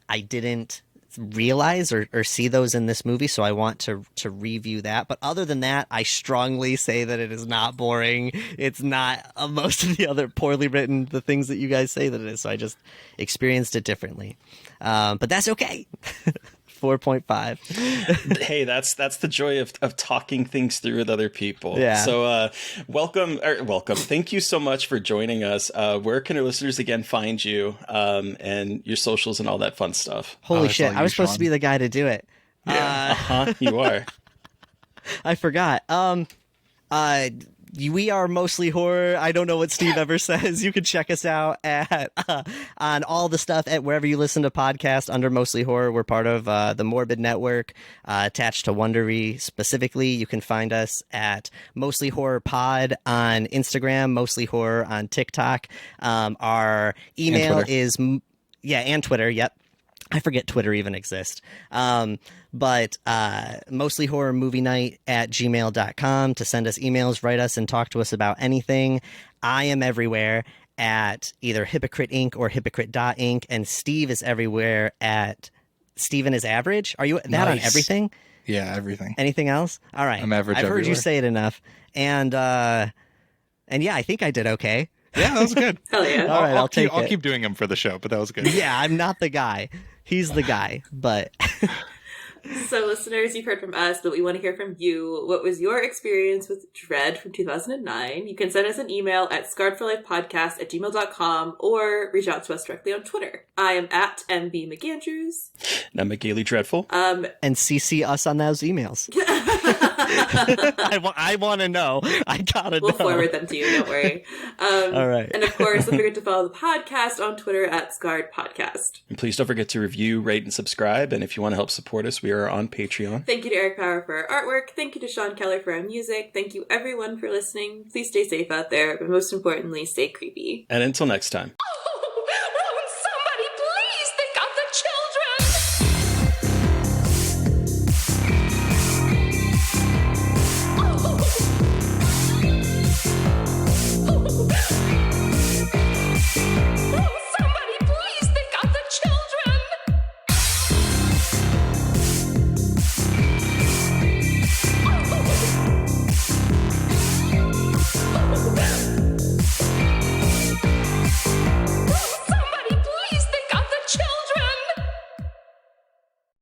I didn't realize or see those in this movie, so I want to review that. But other than that, I strongly say that it is not boring. It's not most of the other poorly written, the things that you guys say that it is. So I just experienced it differently. But that's okay. 4.5. Hey, that's the joy of talking things through with other people. Yeah. So welcome. Thank you so much for joining us. Where can our listeners again find you, and your socials and all that fun stuff? Holy shit, I was supposed to be the guy to do it. Yeah. You are. I forgot. We are Mostly Horror. I don't know what Steve ever says. You can check us out at on all the stuff at wherever you listen to podcasts under Mostly Horror. We're part of the Morbid Network, attached to Wondery specifically. You can find us at Mostly Horror Pod on Instagram, Mostly Horror on TikTok. Our email is and Twitter. Yep. I forget Twitter even exists. But Mostly Horror Movie Night at gmail.com to send us emails, write us, and talk to us about anything. I am everywhere at either Hypocrite Inc. or Hypocrite.inc. And Steve is everywhere at Steven is Average. Are you that on everything? Yeah, everything. Anything else? All right. I'm average I've heard you everywhere. say it enough. And yeah, I think I did okay. Yeah, that was good. Hell yeah. All right, I'll take I'll it. keep doing them for the show, but that was good. Yeah, I'm not the guy. He's the guy, but... So, listeners, you've heard from us, but we want to hear from you. What was your experience with Dread from 2009? You can send us an email at scarredforlifepodcast@gmail.com or reach out to us directly on Twitter. I am at MB McAndrews. And I'm McGailey Dreadful. And CC us on those emails. I want to know. I gotta We'll know. forward them to you, don't worry. All right. And of course, don't forget to follow the podcast on Twitter at Scarred Podcast. And please don't forget to review, rate, and subscribe. And if you want to help support us, we are on Patreon. Thank you to Eric Power for our artwork. Thank you to Sean Keller for our music. Thank you everyone for listening. Please stay safe out there, but most importantly, stay creepy. And until next time.